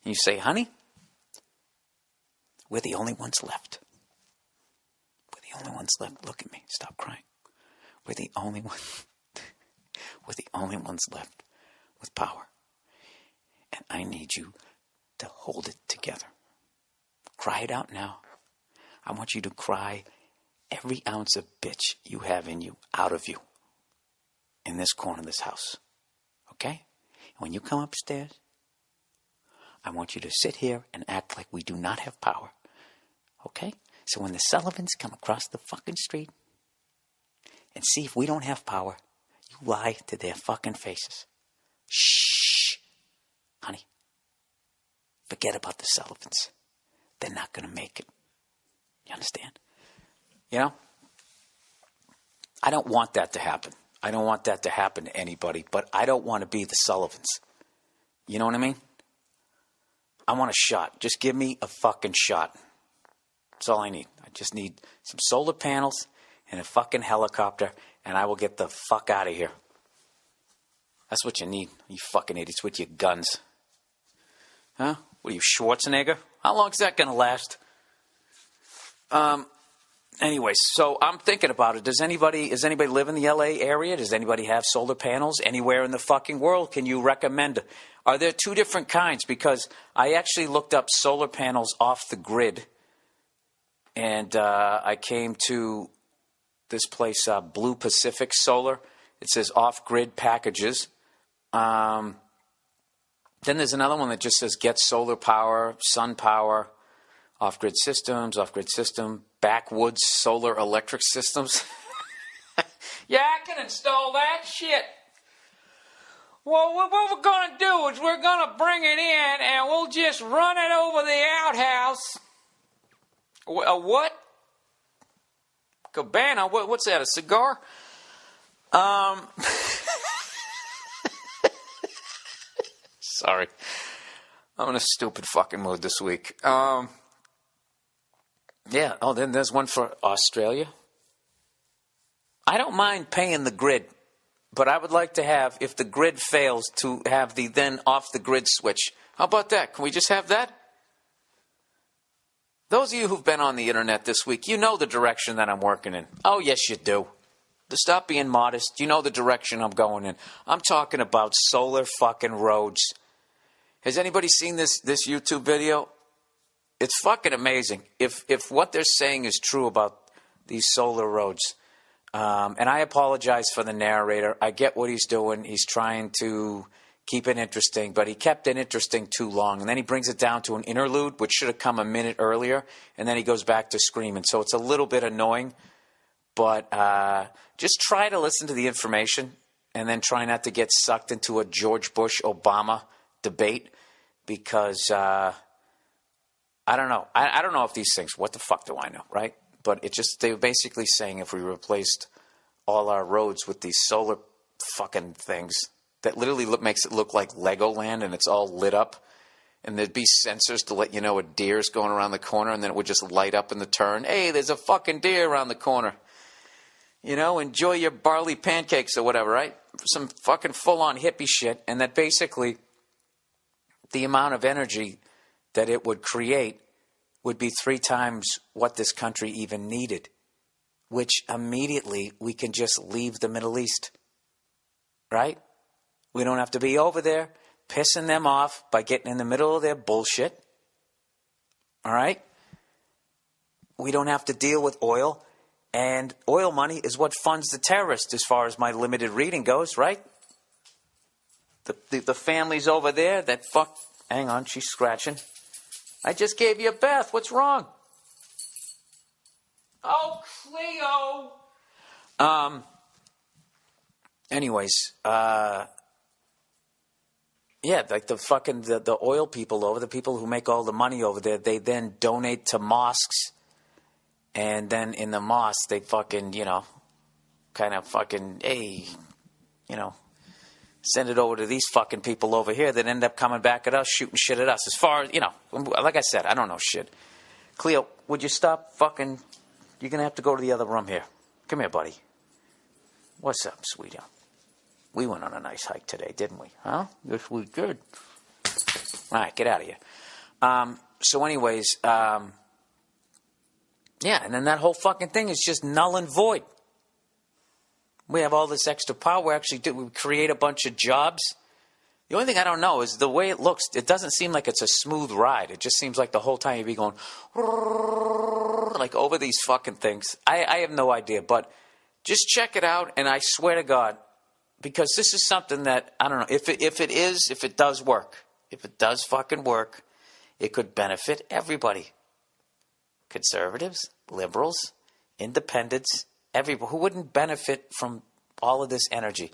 And you say, honey, we're the only ones left. We're the only ones left. Look at me. Stop crying. We're the only ones. We're the only ones left with power. And I need you to hold it together. Cry it out now. I want you to cry every ounce of bitch you have in you out of you. In this corner of this house. Okay? When you come upstairs, I want you to sit here and act like we do not have power. Okay? So when the Sullivans come across the fucking street and see if we don't have power, you lie to their fucking faces. Shh. Honey. Forget about the Sullivans. They're not going to make it. You understand? I don't want that to happen. I don't want that to happen to anybody, but I don't want to be the Sullivans. You know what I mean? I want a shot. Just give me a fucking shot. That's all I need. I just need some solar panels and a fucking helicopter, and I will get the fuck out of here. That's what you need, you fucking idiots with your guns. Huh? What are you, Schwarzenegger? How long is that going to last? Anyways, so I'm thinking about it. Does anybody live in the LA area? Does anybody have solar panels anywhere in the fucking world? Can you recommend? Are there two different kinds? Because I actually looked up solar panels off the grid, and I came to this place, Blue Pacific Solar. It says off-grid packages. Then there's another one that just says get solar power, sun power, Off-grid systems, off-grid system, backwoods solar electric systems. Yeah, I can install that shit. Well, what we're going to do is we're going to bring it in and we'll just run it over the outhouse. A what? Cabana? What's that, a cigar? Sorry. I'm in a stupid fucking mood this week. Yeah, then there's one for Australia. I don't mind paying the grid, but I would like to have, if the grid fails, to have the then off-the-grid switch. How about that? Can we just have that? Those of you who've been on the internet this week, you know the direction that I'm working in. Oh, yes, you do. To stop being modest, you know the direction I'm going in. I'm talking about solar fucking roads. Has anybody seen this YouTube video? It's fucking amazing. If what they're saying is true about these solar roads, and I apologize for the narrator. I get what he's doing. He's trying to keep it interesting, but he kept it interesting too long. And then he brings it down to an interlude, which should have come a minute earlier, and then he goes back to screaming. So it's a little bit annoying, but just try to listen to the information and then try not to get sucked into a George Bush-Obama debate, because I don't know. I don't know if these things, what the fuck do I know, right? But they were basically saying if we replaced all our roads with these solar fucking things that literally makes it look like Legoland, and it's all lit up, and there'd be sensors to let you know a deer's going around the corner, and then it would just light up in the turn. Hey, there's a fucking deer around the corner. You know, enjoy your barley pancakes or whatever, right? Some fucking full-on hippie shit, and that basically the amount of energy that it would create would be 3 times what this country even needed, which immediately we can just leave the Middle East, right? We don't have to be over there pissing them off by getting in the middle of their bullshit, all right? We don't have to deal with oil, and oil money is what funds the terrorists as far as my limited reading goes, right? The families over there that fuck... Hang on, she's scratching. I just gave you a bath. What's wrong? Oh, Cleo. Anyways, yeah, like the oil people over, the people who make all the money over there, they then donate to mosques, and then in the mosque they fucking, kind of fucking, hey, send it over to these fucking people over here that end up coming back at us, shooting shit at us. As far as, like I said, I don't know shit. Cleo, would you stop fucking... You're going to have to go to the other room here. Come here, buddy. What's up, sweetie? We went on a nice hike today, didn't we? Huh? Yes, we did. All right, get out of here. So anyways, yeah, and then that whole fucking thing is just null and void. We have all this extra power. We create a bunch of jobs. The only thing I don't know is the way it looks. It doesn't seem like it's a smooth ride. It just seems like the whole time you'd be going like over these fucking things. I have no idea, but just check it out. And I swear to God, because this is something that I don't know if it does work, if it does fucking work, it could benefit everybody. Conservatives, liberals, independents. Everybody who wouldn't benefit from all of this energy.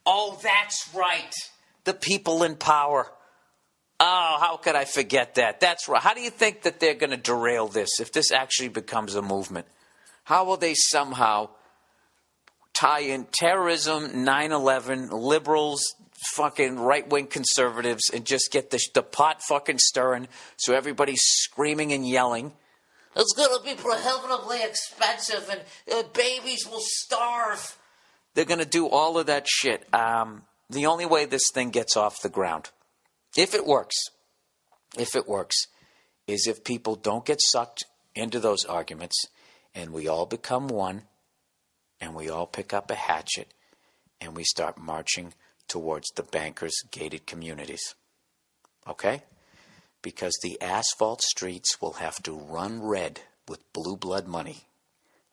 Oh, that's right. The people in power. Oh, how could I forget that? That's right. How do you think that they're going to derail this if this actually becomes a movement? How will they somehow tie in terrorism, 9/11, liberals, fucking right-wing conservatives, and just get the pot fucking stirring so everybody's screaming and yelling? It's going to be prohibitively expensive, and babies will starve. They're going to do all of that shit. The only way this thing gets off the ground, if it works, is if people don't get sucked into those arguments, and we all become one, and we all pick up a hatchet, and we start marching towards the bankers' gated communities. Okay? Because the asphalt streets will have to run red with blue blood money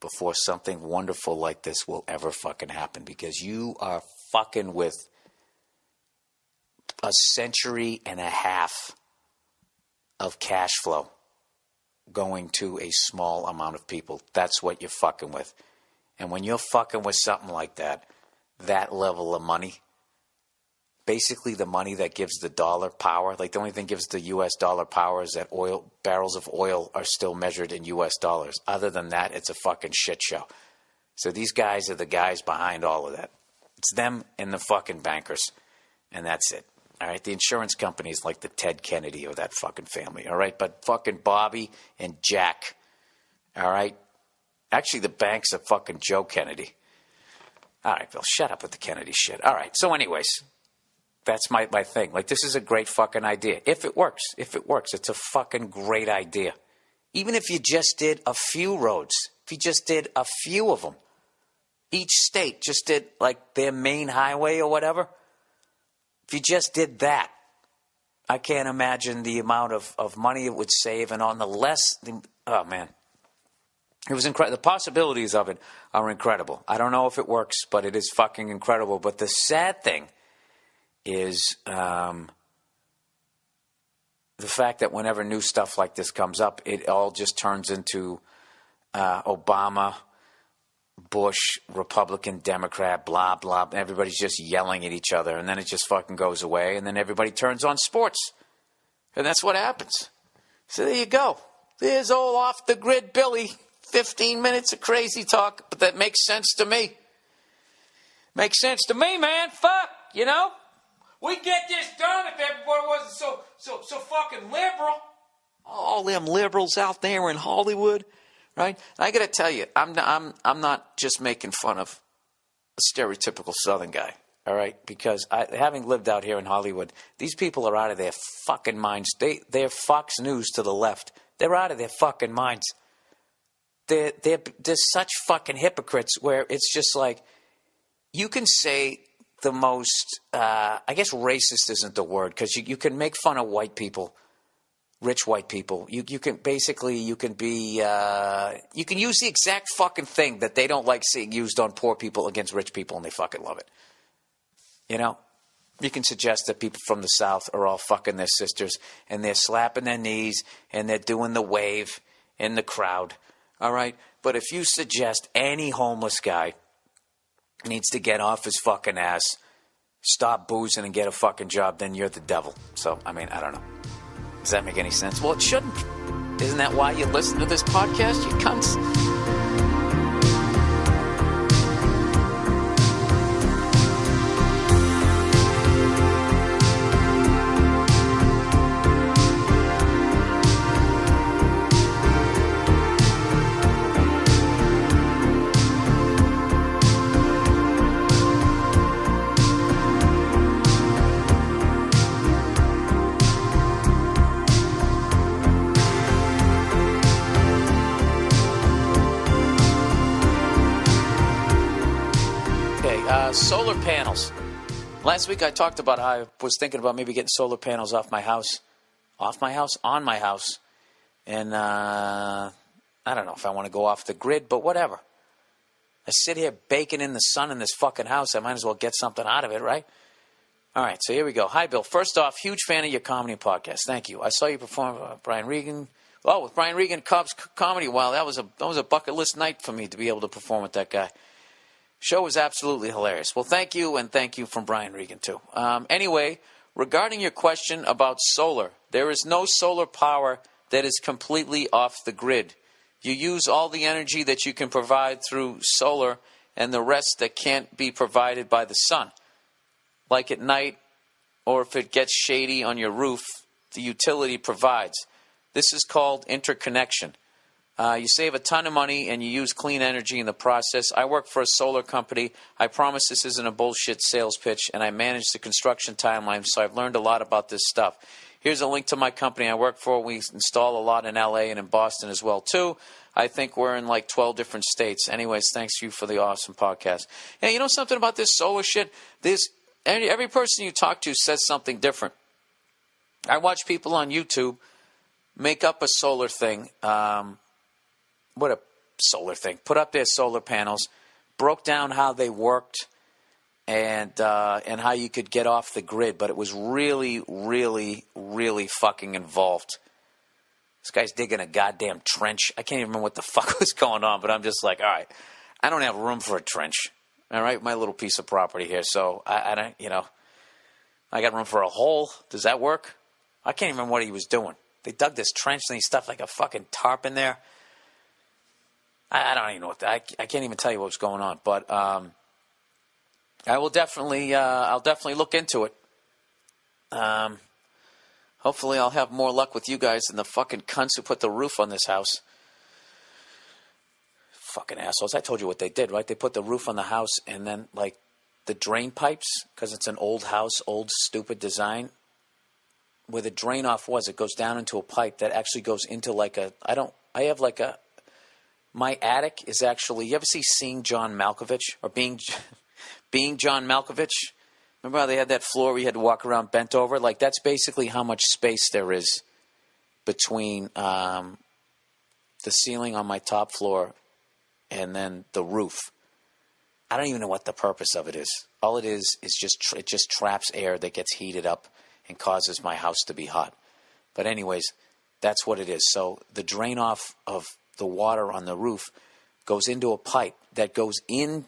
before something wonderful like this will ever fucking happen. Because you are fucking with a century and a half of cash flow. going to a small amount of people. That's what you're fucking with. And when you're fucking with something like that, that level of money, basically the money that gives the dollar power, like the only thing gives the U.S. dollar power is that barrels of oil are still measured in U.S. dollars. Other than that, it's a fucking shit show. So these guys are the guys behind all of that. It's them and the fucking bankers. And that's it. All right? The insurance company is like the Ted Kennedy of that fucking family. All right? But fucking Bobby and Jack. All right? Actually, the bank's a fucking Joe Kennedy. All right, Bill, shut up with the Kennedy shit. All right, so anyways, that's my thing. Like, this is a great fucking idea. If it works, it's a fucking great idea. Even if you just did a few roads, if you just did a few of them, each state just did, like, their main highway or whatever, if you just did that, I can't imagine the amount of money it would save, and on the less, oh, man. It was incredible. The possibilities of it are incredible. I don't know if it works, but it is fucking incredible. But the sad thing is the fact that whenever new stuff like this comes up, it all just turns into Obama, Bush, Republican, Democrat, blah, blah. Everybody's just yelling at each other, and then it just fucking goes away, and then everybody turns on sports. And that's what happens. So there you go. There's old off-the-grid Billy. 15 minutes of crazy talk, but that makes sense to me. Makes sense to me, man. Fuck, you know? We'd get this done if everybody wasn't so fucking liberal. All them liberals out there in Hollywood, right? I got to tell you, I'm not just making fun of a stereotypical Southern guy, all right? Because having lived out here in Hollywood, these people are out of their fucking minds. They're Fox News to the left. They're out of their fucking minds. They're such fucking hypocrites where it's just like, you can say the most, I guess racist isn't the word, because you can make fun of white people, rich white people. You can basically, you can use the exact fucking thing that they don't like seeing used on poor people against rich people, and they fucking love it. You know? You can suggest that people from the South are all fucking their sisters, and they're slapping their knees, and they're doing the wave in the crowd. All right, but if you suggest any homeless guy needs to get off his fucking ass, stop boozing and get a fucking job, then you're the devil. So, I mean, I don't know. Does that make any sense? Well, it shouldn't. Isn't that why you listen to this podcast, you cunts? Solar panels. Last week I talked about how I was thinking about maybe getting solar panels on my house. And I don't know if I want to go off the grid, but whatever. I sit here baking in the sun in this fucking house. I might as well get something out of it, right? All right, so here we go. Hi, Bill. First off, huge fan of your comedy podcast. Thank you. I saw you perform Brian Regan. Oh, with Brian Regan, Cobb's Comedy. Wow, that was a bucket list night for me to be able to perform with that guy. Show was absolutely hilarious. Well, thank you, and thank you from Brian Regan, too. Anyway, regarding your question about solar, there is no solar power that is completely off the grid. You use all the energy that you can provide through solar and the rest that can't be provided by the sun. Like at night, or if it gets shady on your roof, the utility provides. This is called interconnection. You save a ton of money and you use clean energy in the process. I work for a solar company. I promise this isn't a bullshit sales pitch, and I manage the construction timeline, so I've learned a lot about this stuff. Here's a link to my company I work for. We install a lot in L.A. and in Boston as well, too. I think we're in like 12 different states. Anyways, thanks to you for the awesome podcast. Yeah, you know something about this solar shit? Every person you talk to says something different. I watch people on YouTube make up a solar thing. What a solar thing. Put up their solar panels, broke down how they worked, and how you could get off the grid. But it was really, really, really fucking involved. This guy's digging a goddamn trench. I can't even remember what the fuck was going on, but I'm just like, all right, I don't have room for a trench. All right, my little piece of property here. So I don't, I got room for a hole. Does that work? I can't even remember what he was doing. They dug this trench and he stuffed like a fucking tarp in there. I don't even know I can't even tell you what was going on, but I will definitely, I'll definitely look into it. Hopefully I'll have more luck with you guys than the fucking cunts who put the roof on this house. Fucking assholes. I told you what they did, right? They put the roof on the house and then, like, the drain pipes, because it's an old house, old stupid design, where the drain off was, it goes down into a pipe that actually goes into like my attic is actually, you ever see Seeing John Malkovich or Being John Malkovich? Remember how they had that floor where you had to walk around bent over? Like, that's basically how much space there is between the ceiling on my top floor and then the roof. I don't even know what the purpose of it is. All it is just it just traps air that gets heated up and causes my house to be hot. But anyways, that's what it is. So the drain off of the water on the roof goes into a pipe that goes into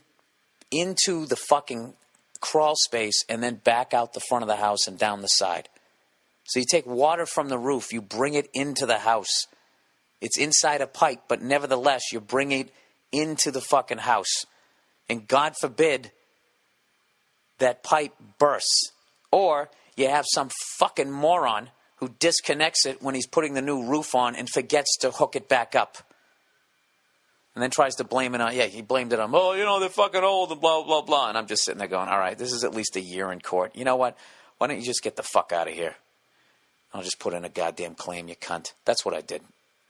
the fucking crawl space and then back out the front of the house and down the side. So you take water from the roof, you bring it into the house. It's inside a pipe, but nevertheless, you bring it into the fucking house. And God forbid that pipe bursts. Or you have some fucking moron who disconnects it when he's putting the new roof on and forgets to hook it back up. And then tries to blame it on, he blamed it on, they're fucking old and blah, blah, blah. And I'm just sitting there going, all right, this is at least a year in court. You know what? Why don't you just get the fuck out of here? I'll just put in a goddamn claim, you cunt. That's what I did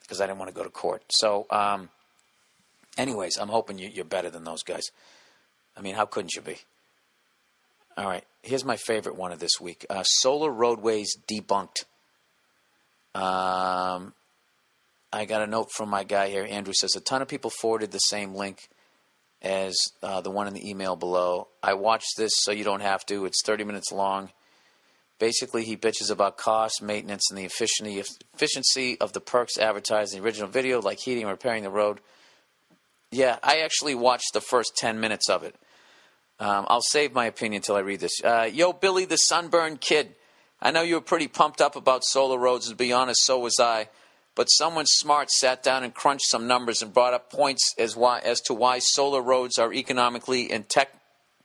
because I didn't want to go to court. So, anyways, I'm hoping you're better than those guys. I mean, how couldn't you be? All right, here's my favorite one of this week. Solar roadways debunked. I got a note from my guy here. Andrew says, a ton of people forwarded the same link as the one in the email below. I watched this so you don't have to. It's 30 minutes long. Basically, he bitches about cost, maintenance, and the efficiency of the perks advertised in the original video, like heating and repairing the road. Yeah, I actually watched the first 10 minutes of it. I'll save my opinion until I read this. Yo, Billy the Sunburned Kid. I know you were pretty pumped up about solar roads, and to be honest, so was I. But someone smart sat down and crunched some numbers and brought up points as to why solar roads are economically and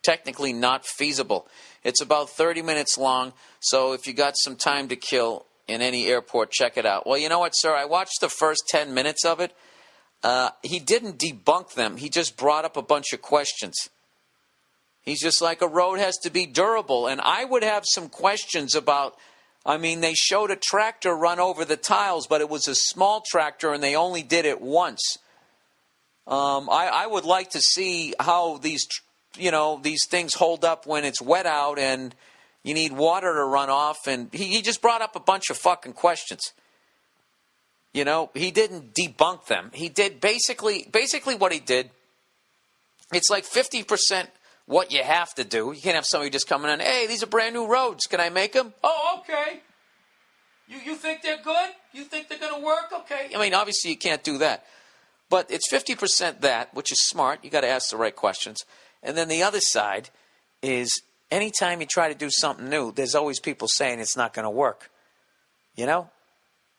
technically not feasible. It's about 30 minutes long, so if you got some time to kill in any airport, check it out. Well, you know what, sir? I watched the first 10 minutes of it. He didn't debunk them. He just brought up a bunch of questions. He's just like, a road has to be durable. And I would have some questions about, they showed a tractor run over the tiles, but it was a small tractor and they only did it once. I would like to see how these things hold up when it's wet out and you need water to run off. And he just brought up a bunch of fucking questions. He didn't debunk them. He did basically what he did. It's like 50% what you have to do. You can't have somebody just coming in, hey, these are brand new roads. Can I make them? Oh, okay. You think they're good? You think they're going to work? Okay. Obviously you can't do that. But it's 50% that, which is smart. You got to ask the right questions. And then the other side is anytime you try to do something new, there's always people saying it's not going to work. And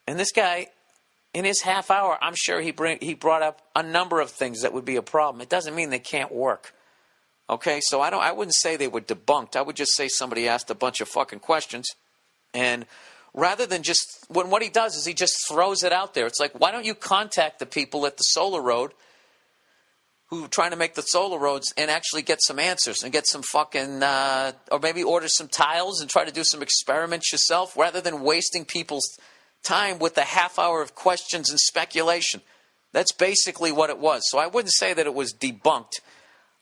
this guy, in his half hour, I'm sure he brought up a number of things that would be a problem. It doesn't mean they can't work. Okay, so I wouldn't say they were debunked. I would just say somebody asked a bunch of fucking questions, and rather than just what he does is he just throws it out there. It's like, why don't you contact the people at the solar road who are trying to make the solar roads and actually get some answers and get some fucking or maybe order some tiles and try to do some experiments yourself rather than wasting people's time with a half hour of questions and speculation. That's basically what it was. So I wouldn't say that it was debunked.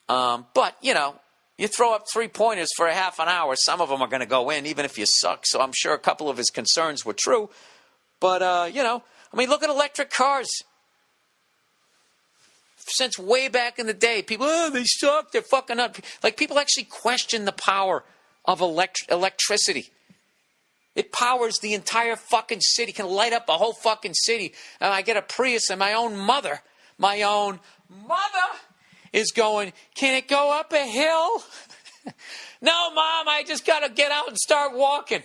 But, you throw up 3-pointers for a half an hour, some of them are going to go in, even if you suck. So I'm sure a couple of his concerns were true. But, look at electric cars. Since way back in the day, people, they suck, they're fucking up. Like, people actually question the power of electricity. It powers the entire fucking city, can light up a whole fucking city. And I get a Prius and my own mother is going, can it go up a hill? No, Mom, I just got to get out and start walking.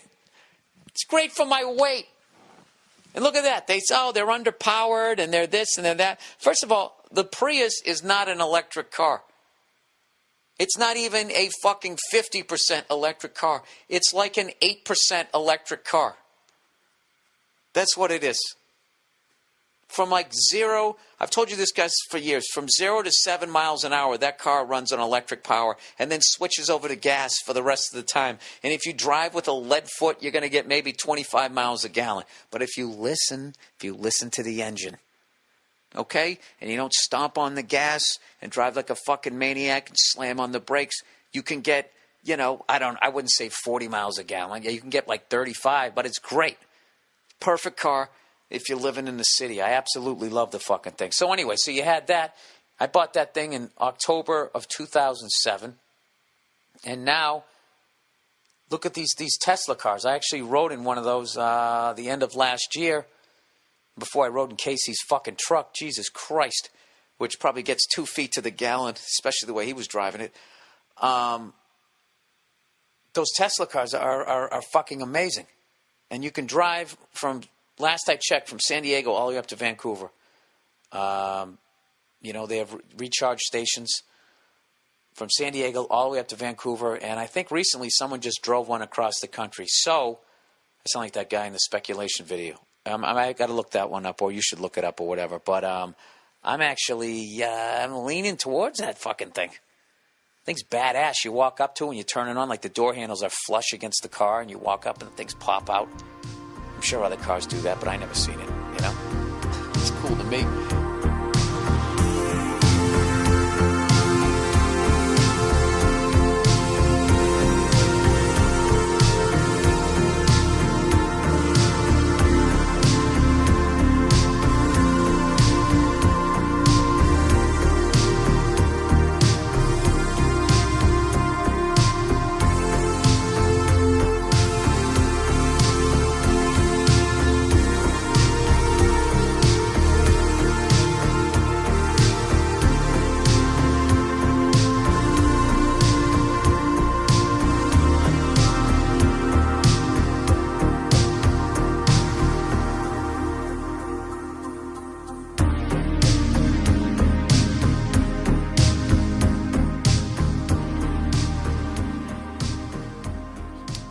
It's great for my weight. And look at that. They say, oh, they're underpowered and they're this and they're that. First of all, the Prius is not an electric car. It's not even a fucking 50% electric car. It's like an 8% electric car. That's what it is. From like zero, I've told you this, guys, for years. From 0 to 7 miles an hour, that car runs on electric power and then switches over to gas for the rest of the time. And if you drive with a lead foot, you're going to get maybe 25 miles a gallon. But if you listen to the engine, okay, and you don't stomp on the gas and drive like a fucking maniac and slam on the brakes, you can get, I wouldn't say 40 miles a gallon. Yeah, you can get like 35, but it's great. Perfect car if you're living in the city. I absolutely love the fucking thing. So anyway, so you had that. I bought that thing in October of 2007. And now, look at these Tesla cars. I actually rode in one of those the end of last year. Before I rode in Casey's fucking truck, Jesus Christ, which probably gets 2 feet to the gallon, especially the way he was driving it. Those Tesla cars are fucking amazing. And you can drive from, last I checked, from San Diego all the way up to Vancouver. They have recharge stations from San Diego all the way up to Vancouver. And I think recently someone just drove one across the country. So, I sound like that guy in the speculation video. I got to look that one up, or you should look it up, or whatever. But I'm actually I'm leaning towards that fucking thing. Thing's badass. You walk up to it and you turn it on, like the door handles are flush against the car, and you walk up and the things pop out. I'm sure other cars do that, but I never seen it. It's cool to me.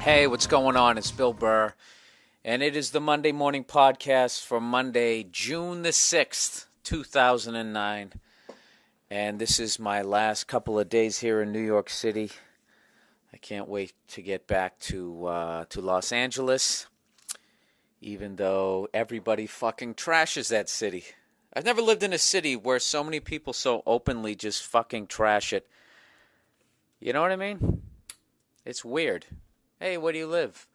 Hey, what's going on? It's Bill Burr, and it is the Monday Morning Podcast for Monday, June the 6th, 2009, and this is my last couple of days here in New York City. I can't wait to get back to Los Angeles, even though everybody fucking trashes that city. I've never lived in a city where so many people so openly just fucking trash it. You know what I mean? It's weird. Hey, where do you live?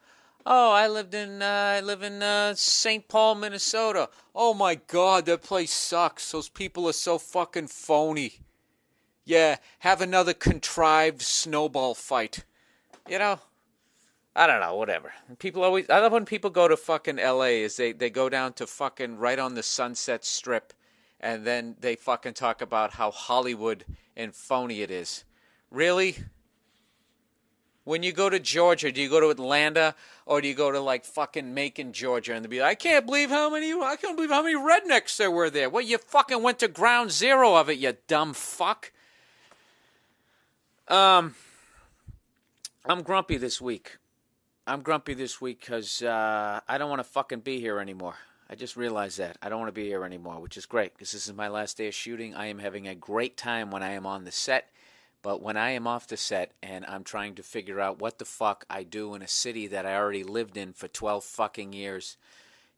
Oh, I live in St. Paul, Minnesota. Oh my God, that place sucks. Those people are so fucking phony. Yeah, have another contrived snowball fight. I don't know, whatever. I love when people go to fucking L.A. is they go down to fucking right on the Sunset Strip, and then they fucking talk about how Hollywood and phony it is. Really? When you go to Georgia, do you go to Atlanta or do you go to like fucking Macon, Georgia, and they'll be like, I can't believe how many rednecks there were there. Well, you fucking went to ground zero of it, you dumb fuck. I'm grumpy this week. I'm grumpy this week because I don't want to fucking be here anymore. I just realized that. I don't want to be here anymore, which is great because this is my last day of shooting. I am having a great time when I am on the set. But when I am off the set and I'm trying to figure out what the fuck I do in a city that I already lived in for 12 fucking years,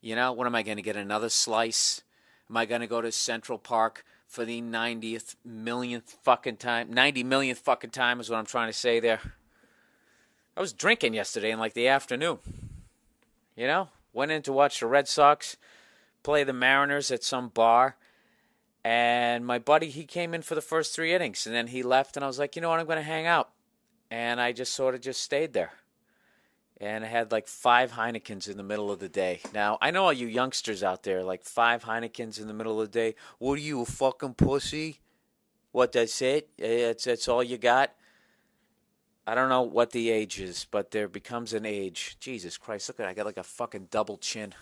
what am I going to get, another slice? Am I going to go to Central Park for the 90 millionth fucking time is what I'm trying to say there. I was drinking yesterday in like the afternoon. Went in to watch the Red Sox play the Mariners at some bar. And my buddy, he came in for the first 3 innings, and then he left, and I was like, you know what, I'm going to hang out. And I just sort of just stayed there. and I had like 5 Heinekens in the middle of the day. Now, I know all you youngsters out there, like 5 Heinekens in the middle of the day. What are you, a fucking pussy? What, that's it? That's all you got? I don't know what the age is, but there becomes an age. Jesus Christ, look at I got like a fucking double chin.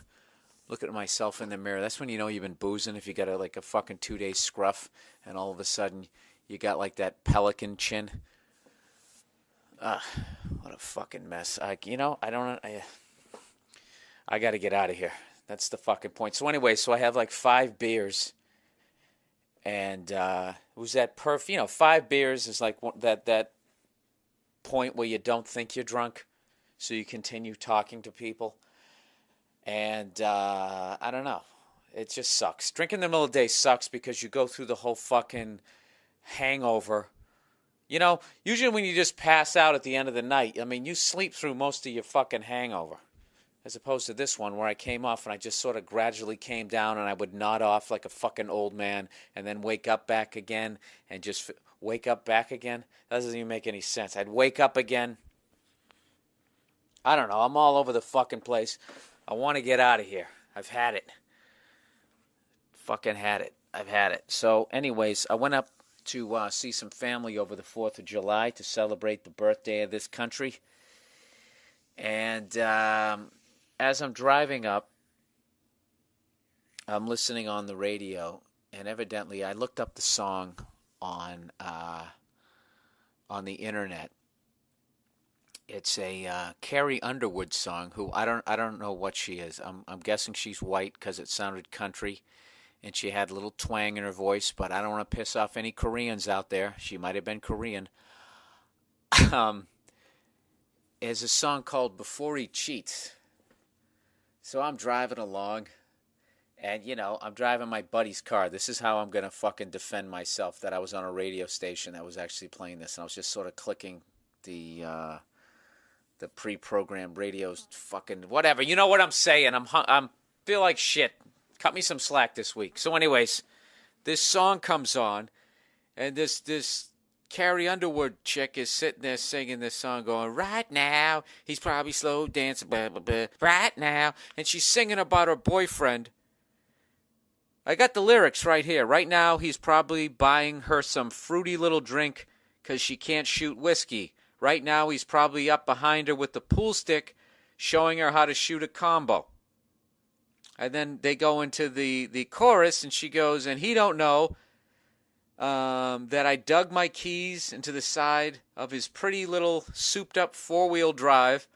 Look at myself in the mirror. That's when you know you've been boozing, if you got like a fucking 2-day scruff, and all of a sudden you got like that pelican chin. What a fucking mess. I got to get out of here. That's the fucking point. So anyway, so I have like 5 beers. And it was that 5 beers is like that point where you don't think you're drunk, so you continue talking to people. And I don't know. It just sucks. Drinking in the middle of the day sucks because you go through the whole fucking hangover. You know, usually when you just pass out at the end of the night, I mean, you sleep through most of your fucking hangover. As opposed to this one where I came off and I just sort of gradually came down and I would nod off like a fucking old man and then wake up back again and just wake up back again. That doesn't even make any sense. I'd wake up again. I don't know. I'm all over the fucking place. I want to get out of here. I've had it. Fucking had it. I've had it. So anyways, I went up to see some family over the 4th of July to celebrate the birthday of this country. And as I'm driving up, I'm listening on the radio, and evidently I looked up the song on the internet. It's a Carrie Underwood song. Who I don't know what she is. I'm guessing she's white because it sounded country, and she had a little twang in her voice. But I don't want to piss off any Koreans out there. She might have been Korean. Is a song called "Before He Cheats." So I'm driving along, and, I'm driving my buddy's car. This is how I'm going to fucking defend myself, that I was on a radio station that was actually playing this, and I was just sort of clicking the pre-programmed radios, fucking whatever. You know what I'm saying? I'm feel like shit. Cut me some slack this week. So anyways, this song comes on, and this Carrie Underwood chick is sitting there singing this song going, right now, he's probably slow dancing, blah, blah, blah, right now. And she's singing about her boyfriend. I got the lyrics right here. Right now, he's probably buying her some fruity little drink because she can't shoot whiskey. Right now, he's probably up behind her with the pool stick, showing her how to shoot a combo. And then they go into the chorus, and she goes, and he don't know that I dug my keys into the side of his pretty little souped-up four-wheel drive,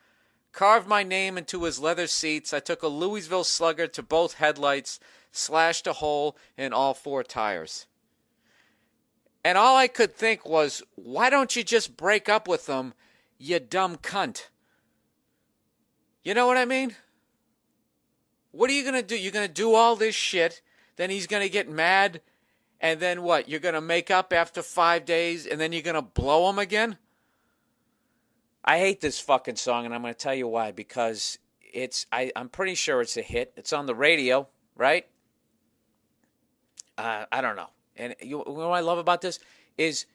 carved my name into his leather seats. I took a Louisville Slugger to both headlights, slashed a hole in all 4 tires. And all I could think was, why don't you just break up with him, you dumb cunt? You know what I mean? What are you going to do? You're going to do all this shit, then he's going to get mad, and then what? You're going to make up after 5 days, and then you're going to blow him again? I hate this fucking song, and I'm going to tell you why. Because I'm pretty sure it's a hit. It's on the radio, right? I don't know. And you know what I love about this is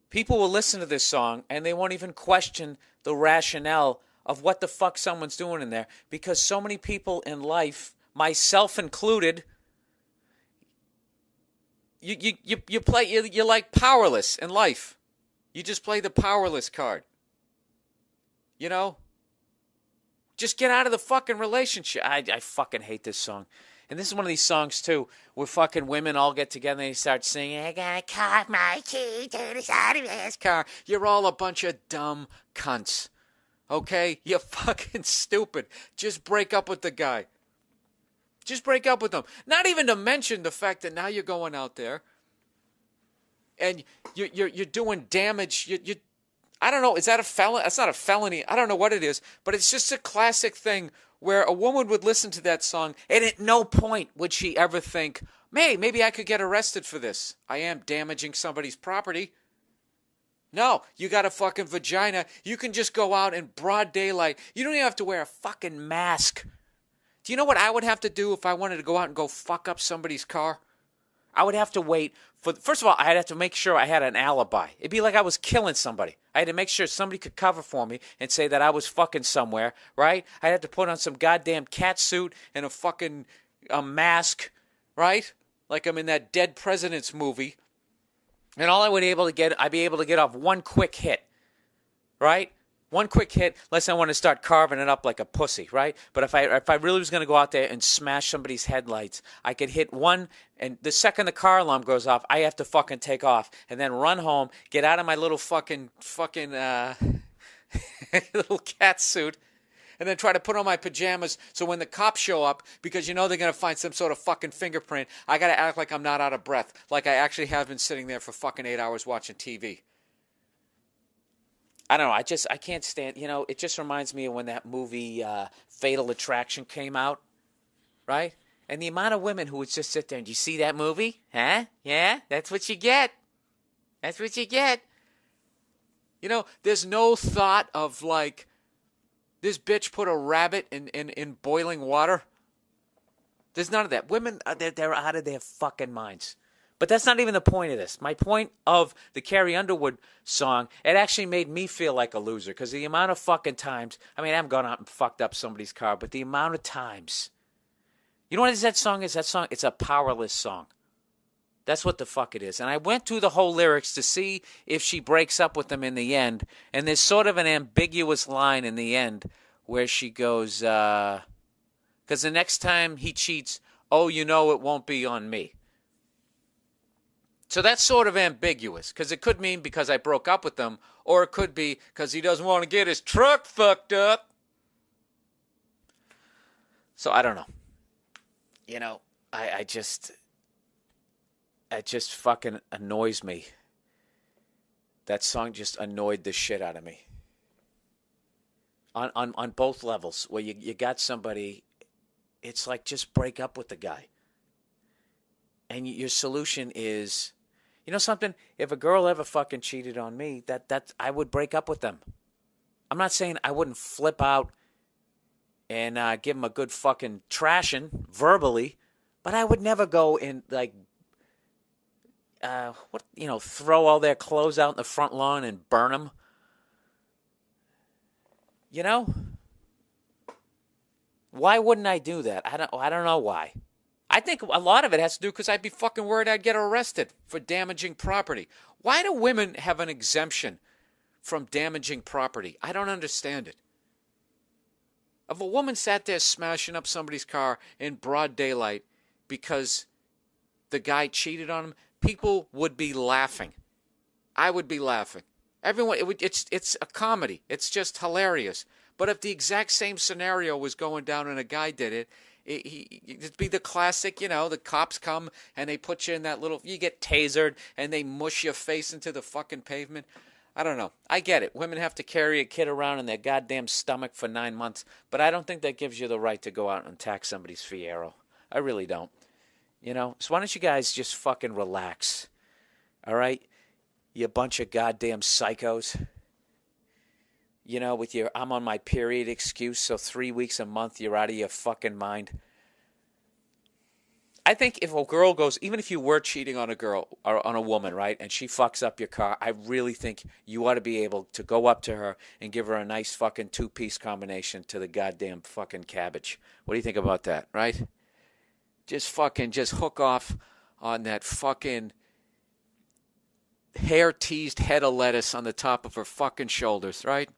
people will listen to this song, and they won't even question the rationale of what the fuck someone's doing in there. Because so many people in life, myself included, you're like powerless in life. You just play the powerless card. You know? Just get out of the fucking relationship. I fucking hate this song. And this is one of these songs, too, where fucking women all get together and they start singing, I gotta carve my key to the side of his car. You're all a bunch of dumb cunts. Okay? You're fucking stupid. Just break up with the guy. Just break up with him. Not even to mention the fact that now you're going out there and you're doing damage. I don't know. Is that a felony? That's not a felony. I don't know what it is. But it's just a classic thing where a woman would listen to that song and at no point would she ever think, maybe I could get arrested for this. I am damaging somebody's property. No, you got a fucking vagina. You can just go out in broad daylight. You don't even have to wear a fucking mask. Do you know what I would have to do if I wanted to go out and go fuck up somebody's car? I would have to wait for, first of all, I'd have to make sure I had an alibi. It'd be like I was killing somebody. I had to make sure somebody could cover for me and say that I was fucking somewhere, right? I'd have to put on some goddamn cat suit and a fucking mask, right? Like I'm in that Dead Presidents movie. And all I would be able to get, I'd be able to get off one quick hit, right? One quick hit, unless I want to start carving it up like a pussy, right? But if I really was going to go out there and smash somebody's headlights, I could hit one, and the second the car alarm goes off, I have to fucking take off and then run home, get out of my little fucking little cat suit, and then try to put on my pajamas so when the cops show up, because you know they're going to find some sort of fucking fingerprint, I got to act like I'm not out of breath, like I actually have been sitting there for fucking 8 hours watching TV. I don't know. I can't stand, it just reminds me of when that movie Fatal Attraction came out, right? And the amount of women who would just sit there and, you see that movie? Huh? Yeah, that's what you get. That's what you get. There's no thought of like, this bitch put a rabbit in boiling water. There's none of that. Women, they're out of their fucking minds. But that's not even the point of this. My point of the Carrie Underwood song, it actually made me feel like a loser because the amount of fucking times, I mean, I haven't gone out and fucked up somebody's car, but the amount of times. You know what that song is? That song, it's a powerless song. That's what the fuck it is. And I went through the whole lyrics to see if she breaks up with him in the end. And there's sort of an ambiguous line in the end where she goes, because the next time he cheats, oh, it won't be on me. So that's sort of ambiguous, because it could mean because I broke up with him, or it could be because he doesn't want to get his truck fucked up. So I don't know. It just fucking annoys me. That song just annoyed the shit out of me. On both levels, where you got somebody, it's like just break up with the guy. And your solution is, something? If a girl ever fucking cheated on me, that I would break up with them. I'm not saying I wouldn't flip out and give them a good fucking trashing verbally, but I would never go and throw all their clothes out in the front lawn and burn them. Why wouldn't I do that? I don't know why. I think a lot of it has to do because I'd be fucking worried I'd get arrested for damaging property. Why do women have an exemption from damaging property? I don't understand it. If a woman sat there smashing up somebody's car in broad daylight because the guy cheated on him, people would be laughing. I would be laughing. Everyone, it's a comedy. It's just hilarious. But if the exact same scenario was going down and a guy did it, it'd be the classic, the cops come and they put you in that little, you get tasered and they mush your face into the fucking pavement. I don't know. I get it. Women have to carry a kid around in their goddamn stomach for 9 months, but I don't think that gives you the right to go out and attack somebody's Fiero. I really don't. So why don't you guys just fucking relax? All right? You bunch of goddamn psychos. With your I'm on my period excuse, so 3 weeks a month you're out of your fucking mind. I think if a girl goes, even if you were cheating on a girl or on a woman, right, and she fucks up your car, I really think you ought to be able to go up to her and give her a nice fucking 2-piece combination to the goddamn fucking cabbage. What do you think about that, right? Just hook off on that fucking hair-teased head of lettuce on the top of her fucking shoulders, right?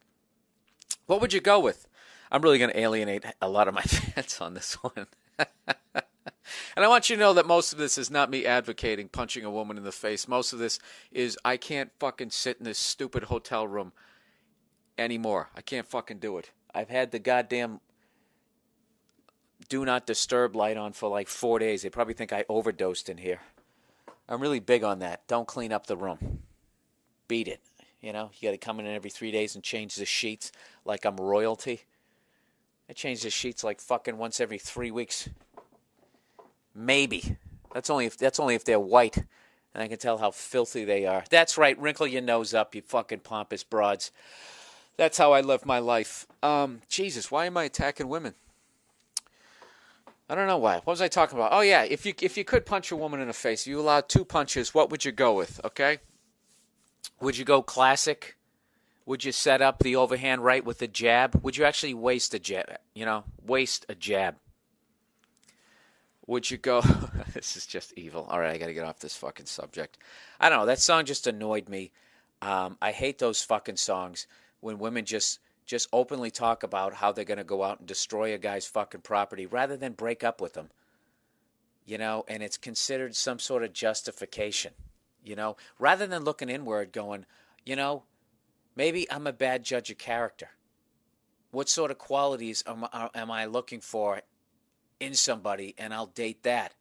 What would you go with? I'm really going to alienate a lot of my fans on this one. And I want you to know that most of this is not me advocating punching a woman in the face. Most of this is I can't fucking sit in this stupid hotel room anymore. I can't fucking do it. I've had the goddamn do not disturb light on for like 4 days. They probably think I overdosed in here. I'm really big on that. Don't clean up the room. Beat it. You got to come in every 3 days and change the sheets like I'm royalty. I change the sheets like fucking once every 3 weeks. Maybe. That's only if they're white, and I can tell how filthy they are. That's right. Wrinkle your nose up, you fucking pompous broads. That's how I live my life. Jesus, why am I attacking women? I don't know why. What was I talking about? Oh yeah, if you could punch a woman in the face, if you allowed 2 punches, what would you go with? Okay, would you go classic? Would you set up the overhand right with a jab? Would you actually waste a jab? Waste a jab. Would you go? This is just evil. All right, I got to get off this fucking subject. I don't know. That song just annoyed me. I hate those fucking songs when women just openly talk about how they're going to go out and destroy a guy's fucking property rather than break up with him. And it's considered some sort of justification. Rather than looking inward going, maybe I'm a bad judge of character. What sort of qualities am I looking for in somebody, and I'll date that?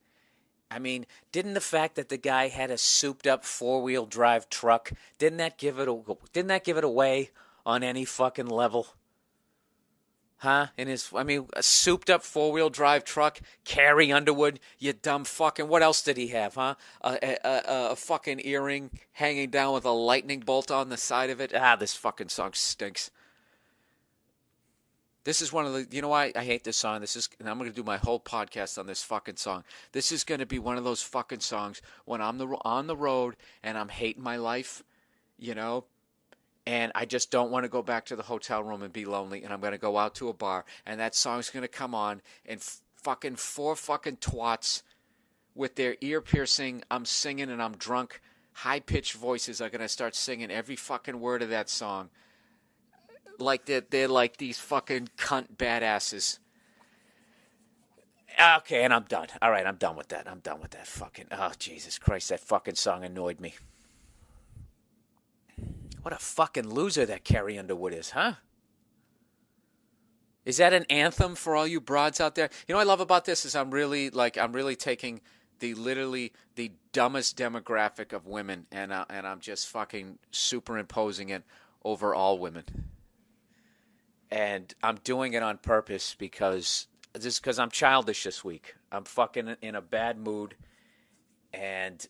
I mean, didn't the fact that the guy had a souped-up 4-wheel drive truck, didn't that give it away on any fucking level? Huh? A souped-up 4-wheel drive truck, Carrie Underwood, you dumb fucking... What else did he have, huh? A fucking earring hanging down with a lightning bolt on the side of it. This fucking song stinks. This is one of the... You know why I hate this song? And I'm going to do my whole podcast on this fucking song. This is going to be one of those fucking songs when I'm on the road and I'm hating my life, and I just don't want to go back to the hotel room and be lonely, and I'm going to go out to a bar, and that song's going to come on, and fucking 4 fucking twats with their ear-piercing, I'm singing and I'm drunk, high-pitched voices are going to start singing every fucking word of that song. Like they're like these fucking cunt badasses. Okay, and I'm done. All right, I'm done with that. Fucking... Oh, Jesus Christ, that fucking song annoyed me. What a fucking loser that Carrie Underwood is, huh? Is that an anthem for all you broads out there? What I love about this is I'm really taking the dumbest demographic of women and I'm just fucking superimposing it over all women. And I'm doing it on purpose because I'm childish this week. I'm fucking in a bad mood. And,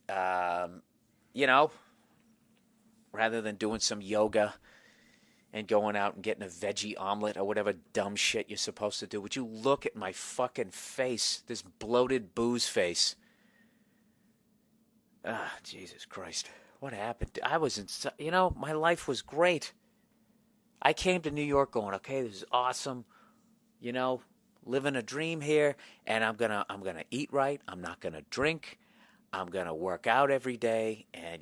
rather than doing some yoga and going out and getting a veggie omelet or whatever dumb shit you're supposed to do, would you look at my fucking face, this bloated booze face? Jesus Christ. What happened? I was my life was great. I came to New York going, okay, this is awesome. Living a dream here, and I'm gonna eat right. I'm not gonna drink. I'm gonna work out every day, and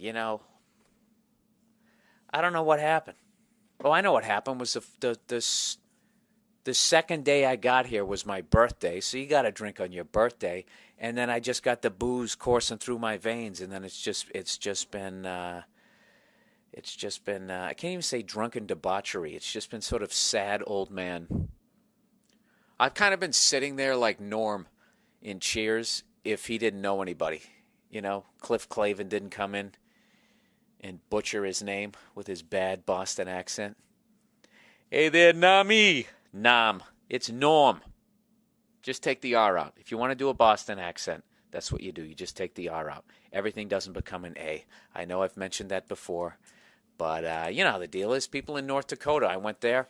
I don't know what happened. Oh, I know what happened was the second day I got here was my birthday, so you got to drink on your birthday, and then I just got the booze coursing through my veins, and then it's just been I can't even say drunken debauchery. It's just been sort of sad old man. I've kind of been sitting there like Norm in Cheers if he didn't know anybody. Cliff Clavin didn't come in and butcher his name with his bad Boston accent. Hey there, Nami. Nam. It's Norm. Just take the R out. If you want to do a Boston accent, that's what you do. You just take the R out. Everything doesn't become an A. I know I've mentioned that before. But, you know how the deal is. People in North Dakota, I went there,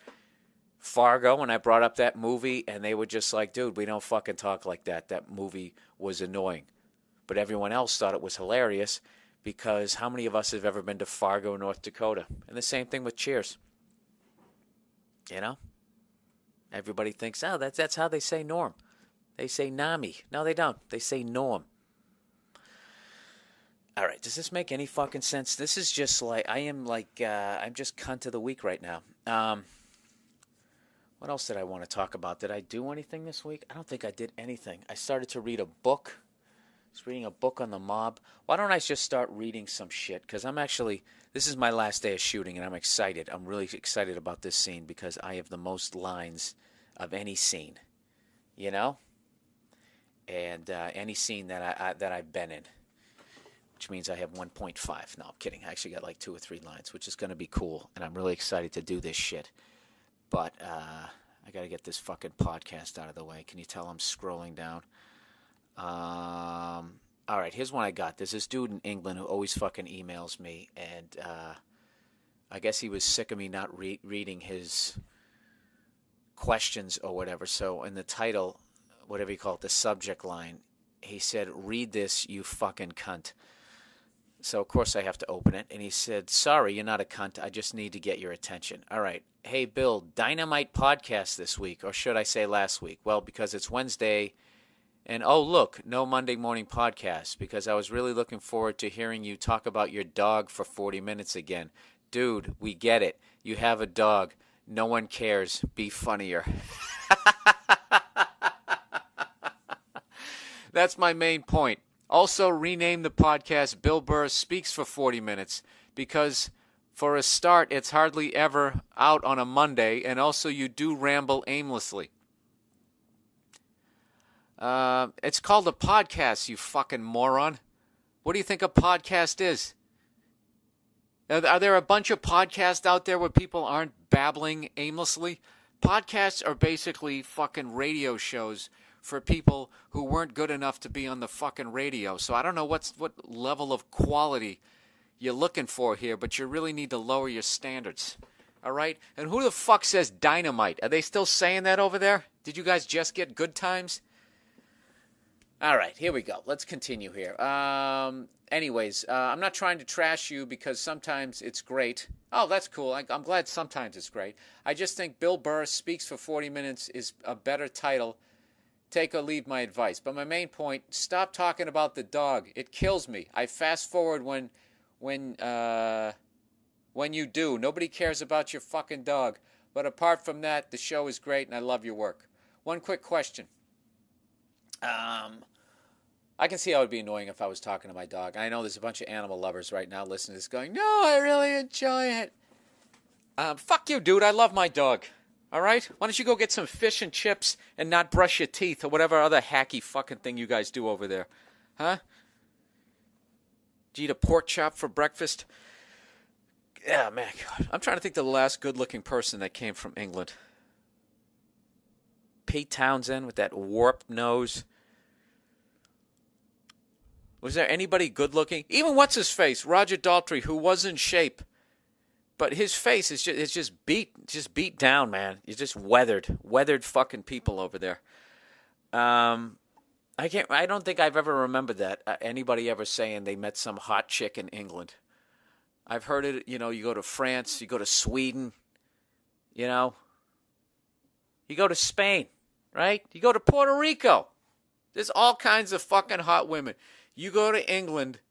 Fargo, and I brought up that movie, and they were just like, dude, we don't fucking talk like that. That movie was annoying. But everyone else thought it was hilarious because how many of us have ever been to Fargo, North Dakota? And the same thing with Cheers. Everybody thinks, oh, that's how they say Norm. They say Nami. No, they don't. They say Norm. All right, does this make any fucking sense? This is just like, I'm just cunt of the week right now. What else did I want to talk about? Did I do anything this week? I don't think I did anything. I started to read a book. I was reading a book on the mob. Why don't I just start reading some shit? Because this is my last day of shooting, and I'm excited. I'm really excited about this scene because I have the most lines of any scene, and any scene that I've been in. Which means I have 1.5. No, I'm kidding. I actually got like 2 or 3 lines, which is going to be cool. And I'm really excited to do this shit. But I got to get this fucking podcast out of the way. Can you tell I'm scrolling down? All right, here's one I got. There's this dude in England who always fucking emails me. And I guess he was sick of me not reading his questions or whatever. So in the title whatever you call it, the subject line. He said, "Read this, you fucking cunt." So, of course, I have to open it. And he said, "Sorry, you're not a cunt. I just need to get your attention." All right. Hey, Bill, Dynamite podcast this week, or should I say last week? Well, because it's Wednesday. And, oh, look, no Monday morning podcast, because I was really looking forward to hearing you talk about your dog for 40 minutes again. Dude, we get it. You have a dog. No one cares. Be funnier. That's my main point. Also, rename the podcast Bill Burr Speaks for 40 Minutes, because for a start, it's hardly ever out on a Monday, and also you do ramble aimlessly. It's called a podcast, you fucking moron. What do you think a podcast is? Are there a bunch of podcasts out there where people aren't babbling aimlessly? Podcasts are basically fucking radio shows for people who weren't good enough to be on the fucking radio. So I don't know what level of quality you're looking for here, but you really need to lower your standards. All right? And who the fuck says dynamite? Are they still saying that over there? Did you guys just get good times? All right, here we go. Let's continue here. Anyways, I'm not trying to trash you because sometimes it's great. Oh, that's cool. I'm glad sometimes it's great. I just think Bill Burr Speaks for 40 Minutes is a better title. Take or leave my advice. But my main point, stop talking about the dog. It kills me. I fast forward when you do. Nobody cares about your fucking dog. But apart from that, the show is great and I love your work. One quick question. I can see how it would be annoying if I was talking to my dog. I know there's a bunch of animal lovers right now listening to this going, "No, I really enjoy it." Fuck you, dude. I love my dog. All right? Why don't you go get some fish and chips and not brush your teeth or whatever other hacky fucking thing you guys do over there? Huh? Did you eat a pork chop for breakfast? Yeah, man. God. I'm trying to think of the last good-looking person that came from England. Pete Townsend with that warped nose. Was there anybody good-looking? Even what's-his-face, Roger Daltrey, who was in shape. But his face is just beat down, man. He's just weathered fucking people over there. I don't think I've ever remembered that, anybody ever saying they met some hot chick in England. I've heard it, you go to France, you go to Sweden, you go to Spain, right? You go to Puerto Rico. There's all kinds of fucking hot women. You go to England,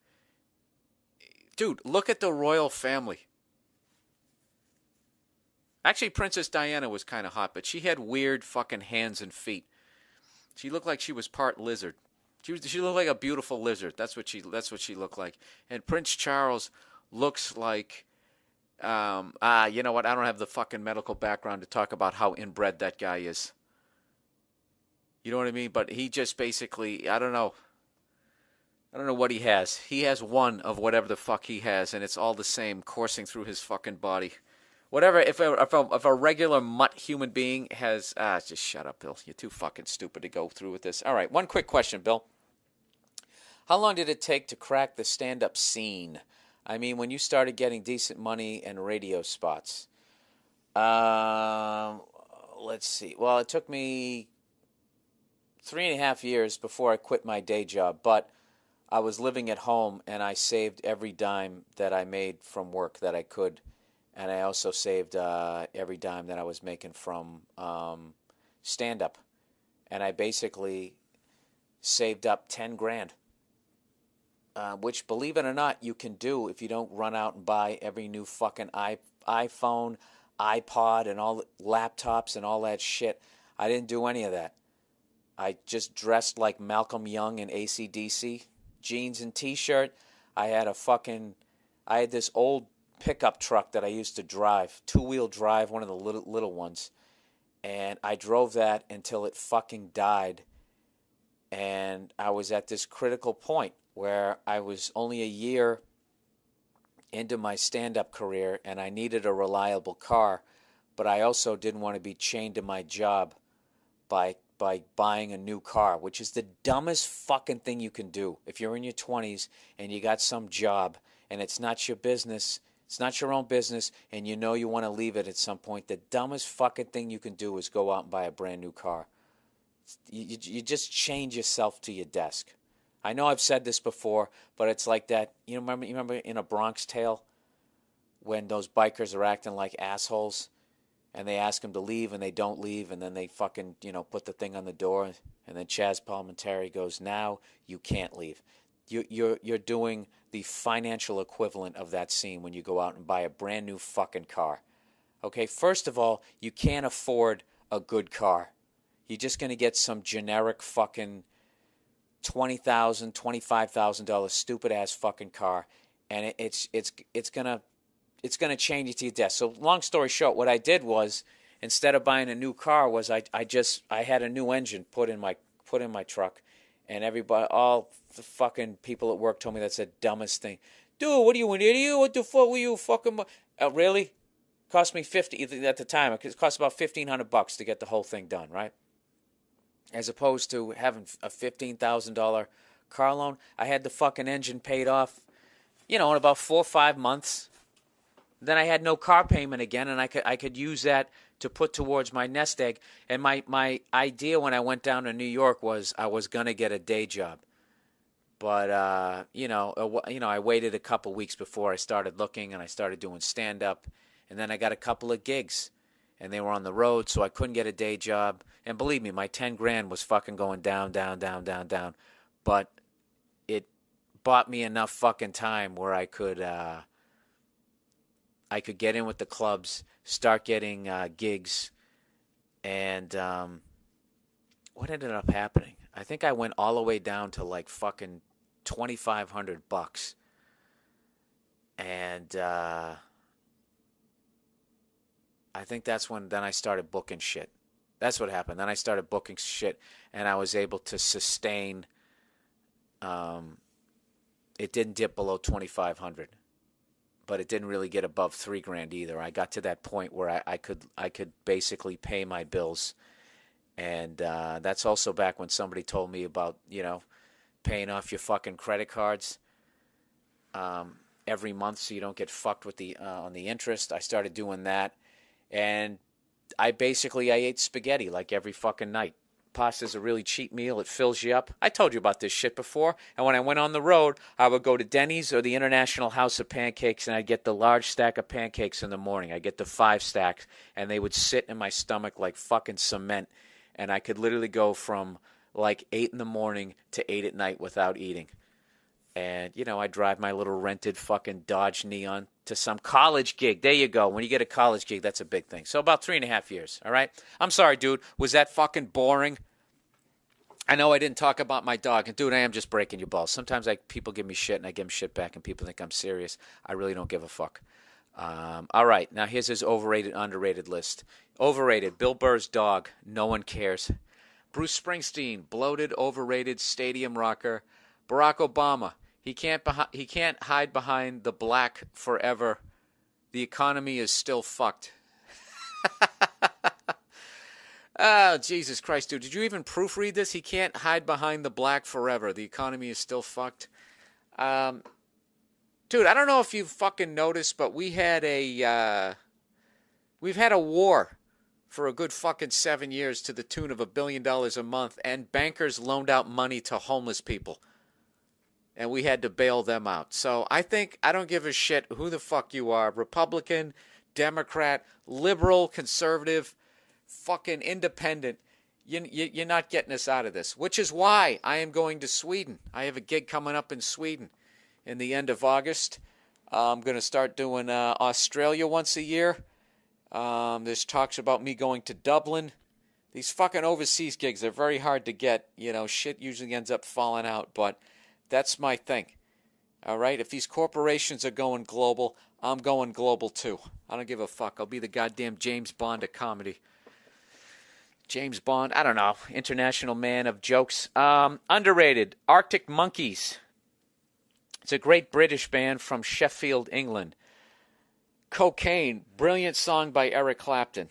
dude, look at the royal family. Actually, Princess Diana was kind of hot, but she had weird fucking hands and feet. She looked like she was part lizard. She looked like a beautiful lizard. That's what she looked like. And Prince Charles looks like, you know what? I don't have the fucking medical background to talk about how inbred that guy is. You know what I mean? But he just basically, I don't know what he has. He has one of whatever the fuck he has, and it's all the same coursing through his fucking body. Whatever, if a regular mutt human being has... just shut up, Bill. You're too fucking stupid to go through with this. All right, one quick question, Bill. How long did it take to crack the stand-up scene? I mean, when you started getting decent money and radio spots. Let's see. Well, it took me 3.5 years before I quit my day job, but I was living at home, and I saved every dime that I made from work that I could. And I also saved every dime that I was making from stand-up. And I basically saved up 10 grand. Which, believe it or not, you can do if you don't run out and buy every new fucking iPhone, iPod, and all laptops and all that shit. I didn't do any of that. I just dressed like Malcolm Young in AC/DC. Jeans and T-shirt. I had this old pickup truck that I used to drive, 2-wheel drive, one of the little ones, and I drove that until it fucking died. And I was at this critical point where I was only a year into my stand-up career, and I needed a reliable car, but I also didn't want to be chained to my job by buying a new car, which is the dumbest fucking thing you can do. If you're in your 20s and you got some job and it's not your business, it's not your own business, and you want to leave it at some point, the dumbest fucking thing you can do is go out and buy a brand new car. You just chained yourself to your desk. I know I've said this before, but it's like that. You remember in A Bronx Tale when those bikers are acting like assholes and they ask them to leave and they don't leave, and then they fucking, put the thing on the door, and then Chaz Palminteri goes, "Now you can't leave." You're doing the financial equivalent of that scene when you go out and buy a brand new fucking car. Okay, first of all, you can't afford a good car. You're just going to get some generic fucking $20,000, $25,000 stupid ass fucking car, and it's gonna change you to your desk. So long story short, what I did was, instead of buying a new car, was I had a new engine put in my truck, and everybody, all the fucking people at work told me that's the dumbest thing. Dude, what are you, an idiot? What the fuck were you fucking? Really? Cost me $50 at the time. It cost about $1,500 to get the whole thing done, right? As opposed to having a $15,000 car loan, I had the fucking engine paid off, in about 4 or 5 months. Then I had no car payment again, and I could use that to put towards my nest egg. And my idea when I went down to New York was I was gonna get a day job, but I waited a couple weeks before I started looking, and I started doing stand up, and then I got a couple of gigs, and they were on the road, so I couldn't get a day job. And believe me, my 10 grand was fucking going down, down, down, down, down. But it bought me enough fucking time where I could get in with the clubs, start getting gigs, and what ended up happening? I think I went all the way down to like fucking $2,500, and I think that's when then I started booking shit. That's what happened. Then I started booking shit, and I was able to sustain. It didn't dip below 2,500. But it didn't really get above $3,000 either. I got to that point where I could basically pay my bills, and that's also back when somebody told me about paying off your fucking credit cards every month so you don't get fucked with the on the interest. I started doing that, and I ate spaghetti like every fucking night. Pasta's a really cheap meal. It fills you up. I told you about this shit before. And when I went on the road, I would go to Denny's or the International House of Pancakes, and I'd get the large stack of pancakes in the morning. I'd get the 5 stacks, and they would sit in my stomach like fucking cement. And I could literally go from like 8 in the morning to 8 at night without eating. And, I drive my little rented fucking Dodge Neon to some college gig. There you go. When you get a college gig, that's a big thing. So about 3.5 years, all right? I'm sorry, dude. Was that fucking boring? I know I didn't talk about my dog. And, dude, I am just breaking your balls. Sometimes people give me shit, and I give them shit back, and people think I'm serious. I really don't give a fuck. All right. Now, here's his overrated, underrated list. Overrated, Bill Burr's dog. No one cares. Bruce Springsteen, bloated, overrated, stadium rocker. Barack Obama. He can't hide behind the black forever. The economy is still fucked. Oh, Jesus Christ, dude. Did you even proofread this? He can't hide behind the black forever. The economy is still fucked. Dude, I don't know if you've fucking noticed, but we've had a war for a good fucking 7 years to the tune of $1 billion a month, and bankers loaned out money to homeless people. And we had to bail them out. So I don't give a shit who the fuck you are. Republican, Democrat, liberal, conservative, fucking independent. You're not getting us out of this. Which is why I am going to Sweden. I have a gig coming up in Sweden in the end of August. I'm going to start doing Australia once a year. There's talks about me going to Dublin. These fucking overseas gigs are very hard to get. Shit usually ends up falling out, but that's my thing. All right? If these corporations are going global, I'm going global too. I don't give a fuck. I'll be the goddamn James Bond of comedy. James Bond, I don't know. International man of jokes. Underrated, Arctic Monkeys. It's a great British band from Sheffield, England. Cocaine, brilliant song by Eric Clapton.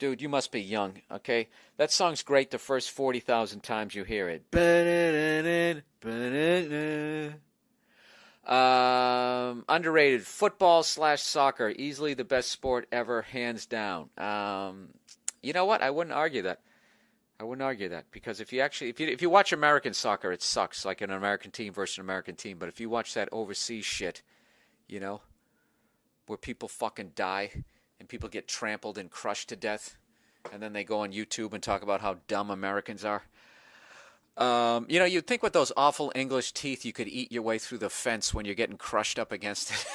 Dude, you must be young, okay? That song's great the first 40,000 times you hear it. Underrated, football/soccer, easily the best sport ever, hands down. You know what? I wouldn't argue that. I wouldn't argue that, because if you watch American soccer, it sucks, like an American team versus an American team. But if you watch that overseas shit, you know, where people fucking die and people get trampled and crushed to death, and then they go on YouTube and talk about how dumb Americans are. You know, you'd think with those awful English teeth you could eat your way through the fence when you're getting crushed up against it.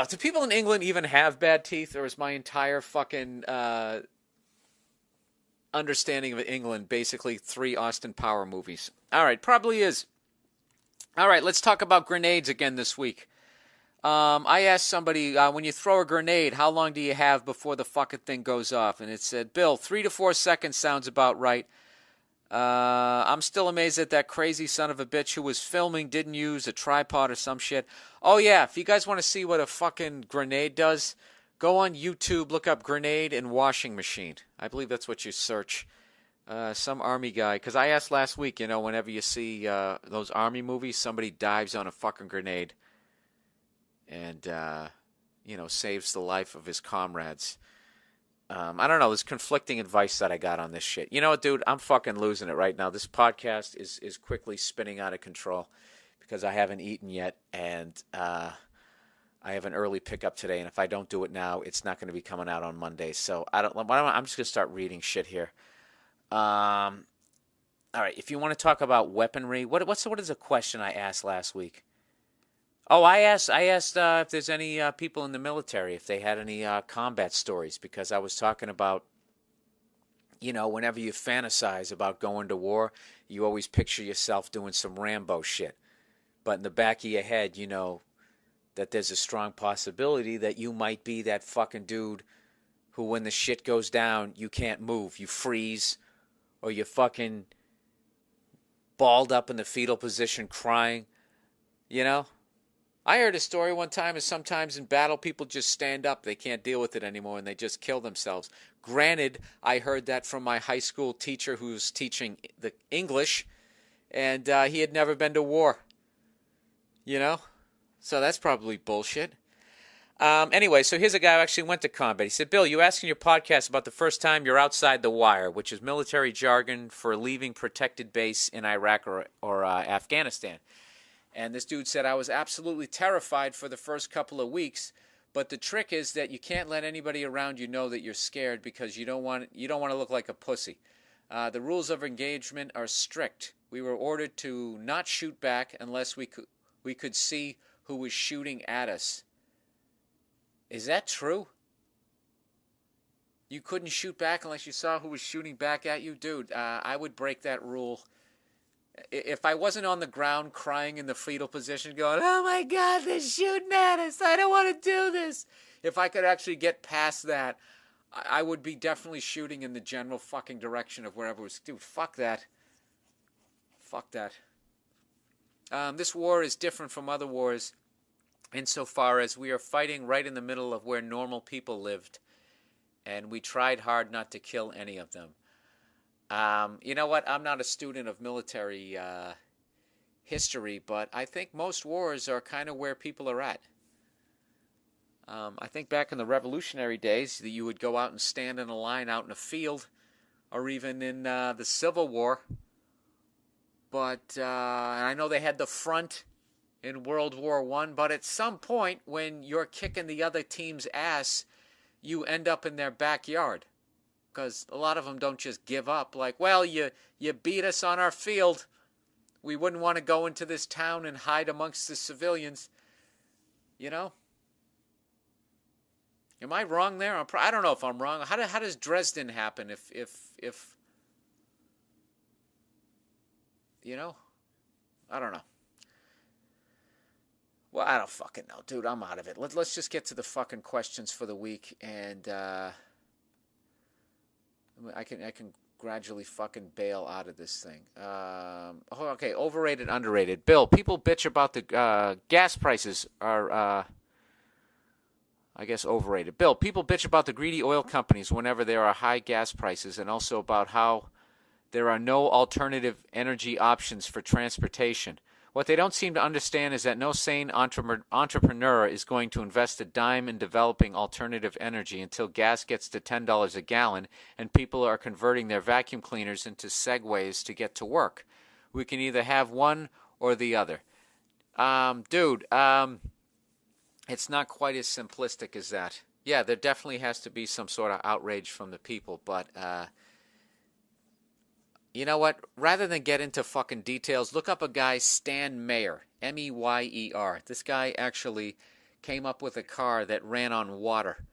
Do people in England even have bad teeth, or is my entire fucking understanding of England basically 3 Austin Power movies? All right, probably is. All right, let's talk about grenades again this week. I asked somebody, when you throw a grenade, how long do you have before the fucking thing goes off? And it said, Bill, 3 to 4 seconds sounds about right. I'm still amazed that that crazy son of a bitch who was filming didn't use a tripod or some shit. Oh, yeah, if you guys want to see what a fucking grenade does, go on YouTube, look up grenade and washing machine. I believe that's what you search. Some army guy, because I asked last week, you know, whenever you see those army movies, somebody dives on a fucking grenade and, you know, saves the life of his comrades. I don't know. There's conflicting advice that I got on this shit. You know what, dude? I'm fucking losing it right now. This podcast is quickly spinning out of control because I haven't eaten yet, and I have an early pickup today, and if I don't do it now, it's not going to be coming out on Monday. So I'm just going to start reading shit here. All right. If you want to talk about weaponry, what is a question I asked last week? Oh, I asked if there's any people in the military, if they had any combat stories, because I was talking about, you know, whenever you fantasize about going to war, you always picture yourself doing some Rambo shit. But in the back of your head, you know that there's a strong possibility that you might be that fucking dude who, when the shit goes down, you can't move. You freeze, or you're fucking balled up in the fetal position crying, you know? I heard a story one time is sometimes in battle people just stand up. They can't deal with it anymore and they just kill themselves. Granted, I heard that from my high school teacher who's teaching the English, and he had never been to war. You know? So that's probably bullshit. Anyway, so here's a guy who actually went to combat. He said, Bill, you asked in your podcast about the first time you're outside the wire, which is military jargon for leaving protected base in Iraq or Afghanistan. And this dude said, I was absolutely terrified for the first couple of weeks, but the trick is that you can't let anybody around you know that you're scared because you don't want to look like a pussy. The rules of engagement are strict. We were ordered to not shoot back unless we could see who was shooting at us. Is that true? You couldn't shoot back unless you saw who was shooting back at you? Dude, I would break that rule. If I wasn't on the ground crying in the fetal position going, oh my God, they're shooting at us, I don't want to do this. If I could actually get past that, I would be definitely shooting in the general fucking direction of wherever it was. Dude, fuck that. Fuck that. This war is different from other wars insofar as we are fighting right in the middle of where normal people lived, and we tried hard not to kill any of them. You know what? I'm not a student of military history, but I think most wars are kind of where people are at. I think back in the Revolutionary days, that you would go out and stand in a line out in a field, or even in the Civil War. But and I know they had the front in World War I, but at some point when you're kicking the other team's ass, you end up in their backyard. Because a lot of them don't just give up. Like, well, you beat us on our field. We wouldn't want to go into this town and hide amongst the civilians. You know? Am I wrong there? I don't know if I'm wrong. How does Dresden happen if you know? I don't know. Well, I don't fucking know. Dude, I'm out of it. Let's just get to the fucking questions for the week, and I can gradually fucking bail out of this thing. Okay, overrated, underrated. Bill, people bitch about the gas prices are, I guess, overrated. Bill, people bitch about the greedy oil companies whenever there are high gas prices, and also about how there are no alternative energy options for transportation. What they don't seem to understand is that no sane entrepreneur is going to invest a dime in developing alternative energy until gas gets to $10 a gallon and people are converting their vacuum cleaners into Segways to get to work. We can either have one or the other. Dude, it's not quite as simplistic as that. Yeah, there definitely has to be some sort of outrage from the people, but you know what? Rather than get into fucking details, look up a guy, Stan Meyer, Meyer. This guy actually came up with a car that ran on water.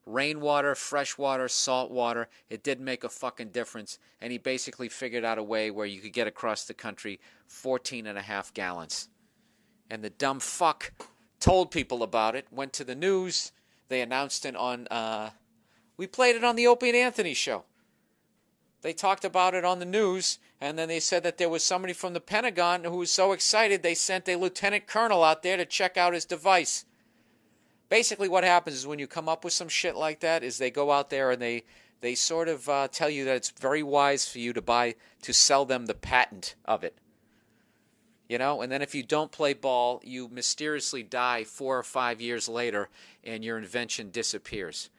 Rainwater, fresh water, salt water. It didn't make a fucking difference. And he basically figured out a way where you could get across the country 14.5 gallons. And the dumb fuck told people about it, went to the news. They announced it on, we played it on the Opie and Anthony show. They talked about it on the news, and then they said that there was somebody from the Pentagon who was so excited they sent a lieutenant colonel out there to check out his device. Basically what happens is when you come up with some shit like that is they go out there and they sort of tell you that it's very wise for you to sell them the patent of it. You know, and then if you don't play ball, you mysteriously die 4 or 5 years later and your invention disappears.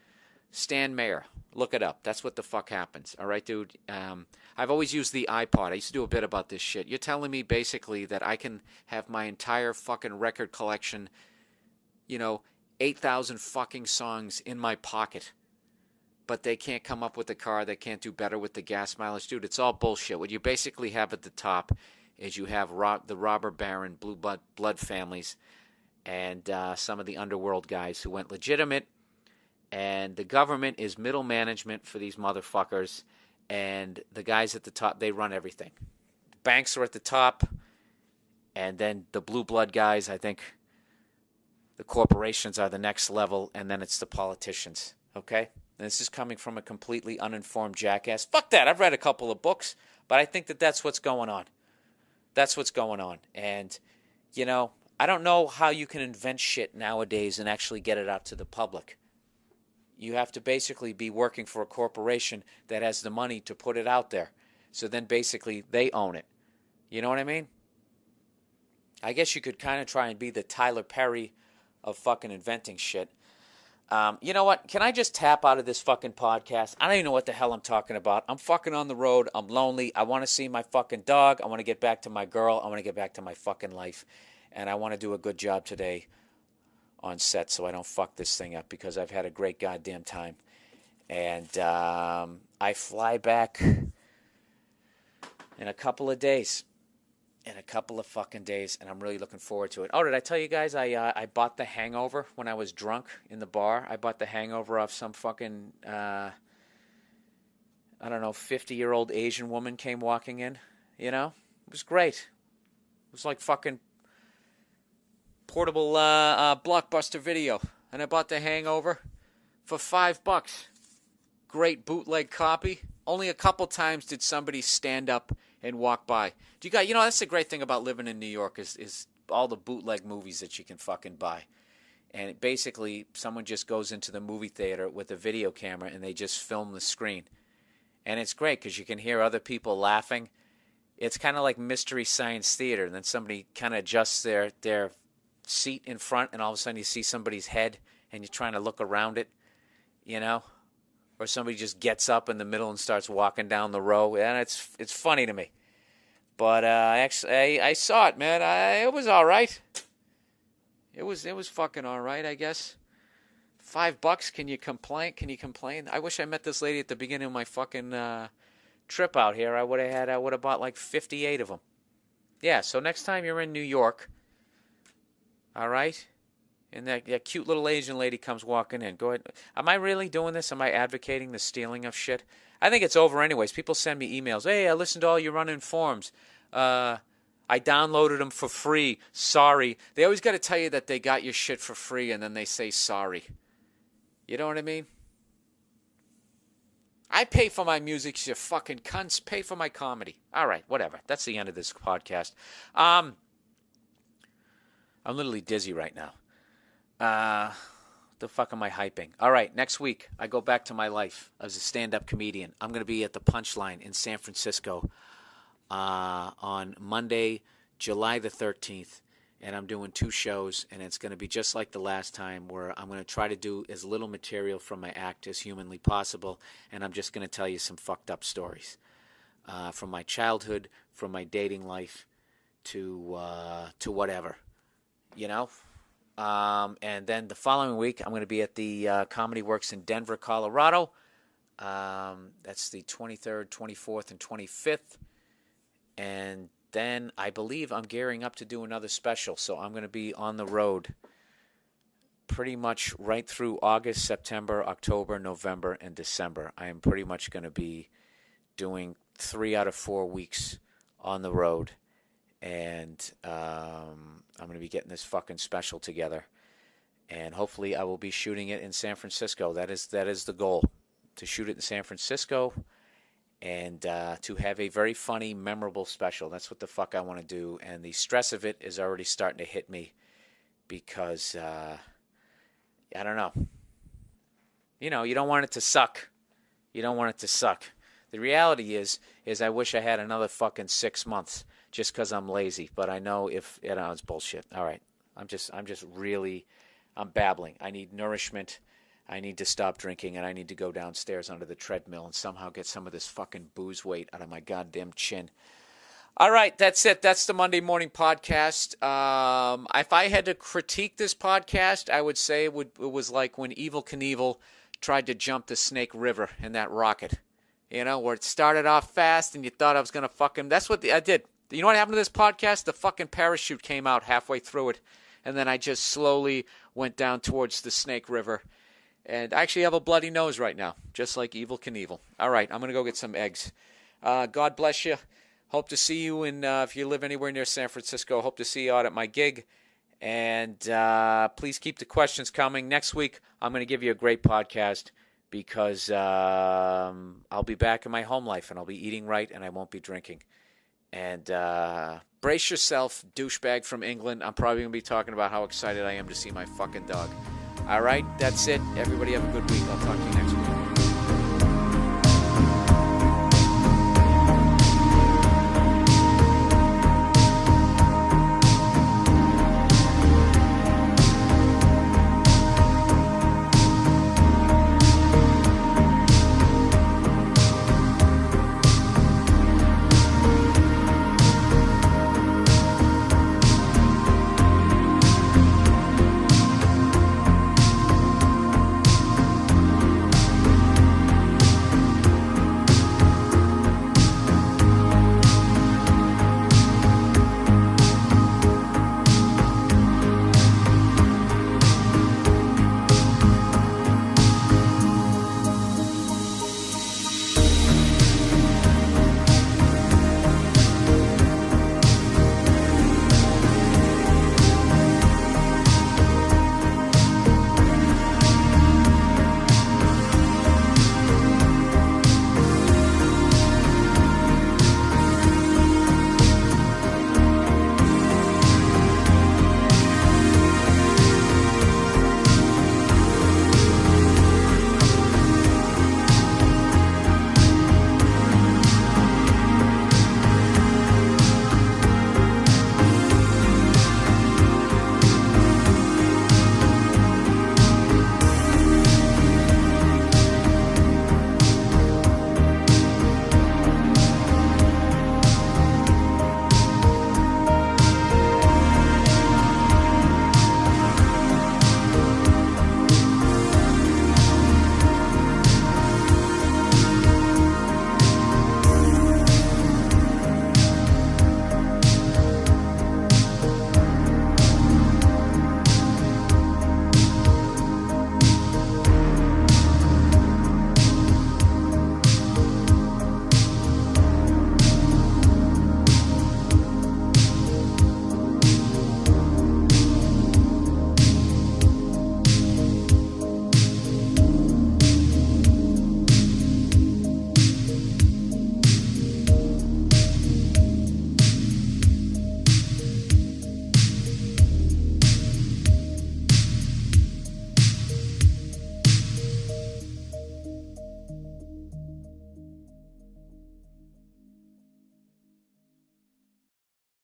Stan Meyer. Look it up. That's what the fuck happens. All right, dude? I've always used the iPod. I used to do a bit about this shit. You're telling me basically that I can have my entire fucking record collection, 8,000 fucking songs in my pocket, but they can't come up with the car. They can't do better with the gas mileage. Dude, it's all bullshit. What you basically have at the top is you have the robber baron, blue blood families, and some of the underworld guys who went legitimate. And the government is middle management for these motherfuckers. And the guys at the top, they run everything. Banks are at the top. And then the blue blood guys, I think the corporations are the next level. And then it's the politicians. Okay? And this is coming from a completely uninformed jackass. Fuck that. I've read a couple of books. But I think that that's what's going on. That's what's going on. And, I don't know how you can invent shit nowadays and actually get it out to the public. You have to basically be working for a corporation that has the money to put it out there. So then basically they own it. You know what I mean? I guess you could kind of try and be the Tyler Perry of fucking inventing shit. You know what? Can I just tap out of this fucking podcast? I don't even know what the hell I'm talking about. I'm fucking on the road. I'm lonely. I want to see my fucking dog. I want to get back to my girl. I want to get back to my fucking life. And I want to do a good job today on set so I don't fuck this thing up because I've had a great goddamn time. And I fly back in a couple of days. In a couple of fucking days, and I'm really looking forward to it. Oh, did I tell you guys I bought The Hangover when I was drunk in the bar? I bought The Hangover off some fucking, 50-year-old Asian woman came walking in, It was great. It was like fucking portable Blockbuster video. And I bought The Hangover for $5. Great bootleg copy. Only a couple times did somebody stand up and walk by. Do you guys, that's the great thing about living in New York is all the bootleg movies that you can fucking buy. And basically, someone just goes into the movie theater with a video camera and they just film the screen. And it's great because you can hear other people laughing. It's kind of like Mystery Science Theater. And then somebody kind of adjusts their seat in front and all of a sudden you see somebody's head and you're trying to look around it, Or somebody just gets up in the middle and starts walking down the row. And it's funny to me. But I saw it, man. It was all right. It was fucking all right, I guess. $5. Can you complain? I wish I met this lady at the beginning of my fucking trip out here. I would have bought like 58 of them. Yeah. So next time you're in New York, all right, and that cute little Asian lady comes walking in, go ahead. Am I really doing this? Am I advocating the stealing of shit? I think it's over anyways. People send me emails. Hey, I listened to all your running forums. I downloaded them for free. Sorry. They always got to tell you that they got your shit for free, and then they say sorry. You know what I mean? I pay for my music, you fucking cunts. Pay for my comedy. All right, whatever. That's the end of this podcast. I'm literally dizzy right now. The fuck am I hyping? All right, next week, I go back to my life as a stand-up comedian. I'm going to be at the Punchline in San Francisco on Monday, July the 13th, and I'm doing 2 shows, and it's going to be just like the last time, where I'm going to try to do as little material from my act as humanly possible, and I'm just going to tell you some fucked up stories from my childhood, from my dating life, to whatever, you know. And then the following week, I'm going to be at the Comedy Works in Denver, Colorado. That's the 23rd, 24th, and 25th. And then I believe I'm gearing up to do another special. So I'm going to be on the road pretty much right through August, September, October, November, and December. I am pretty much going to be doing 3 out of 4 weeks on the road. And I'm going to be getting this fucking special together. And hopefully I will be shooting it in San Francisco. That is the goal, to shoot it in San Francisco and to have a very funny, memorable special. That's what the fuck I want to do. And the stress of it is already starting to hit me because, I don't know. You know, you don't want it to suck. You don't want it to suck. The reality is I wish I had another fucking 6 months just because I'm lazy. But I know it's bullshit. All right. I'm babbling. I need nourishment. I need to stop drinking, and I need to go downstairs under the treadmill and somehow get some of this fucking booze weight out of my goddamn chin. All right, that's it. That's the Monday Morning Podcast. If I had to critique this podcast, I would say it was like when Evel Knievel tried to jump the Snake River in that rocket. You know, where it started off fast and you thought I was going to fuck him. That's what I did. You know what happened to this podcast? The fucking parachute came out halfway through it, and then I just slowly went down towards the Snake River. And I actually have a bloody nose right now, just like Evel Knievel. All right, I'm going to go get some eggs. God bless you. Hope to see you if you live anywhere near San Francisco, hope to see you out at my gig. And please keep the questions coming. Next week, I'm going to give you a great podcast because I'll be back in my home life, and I'll be eating right, and I won't be drinking. And brace yourself, douchebag from England. I'm probably going to be talking about how excited I am to see my fucking dog. All right, that's it. Everybody have a good week. I'll talk to you next week.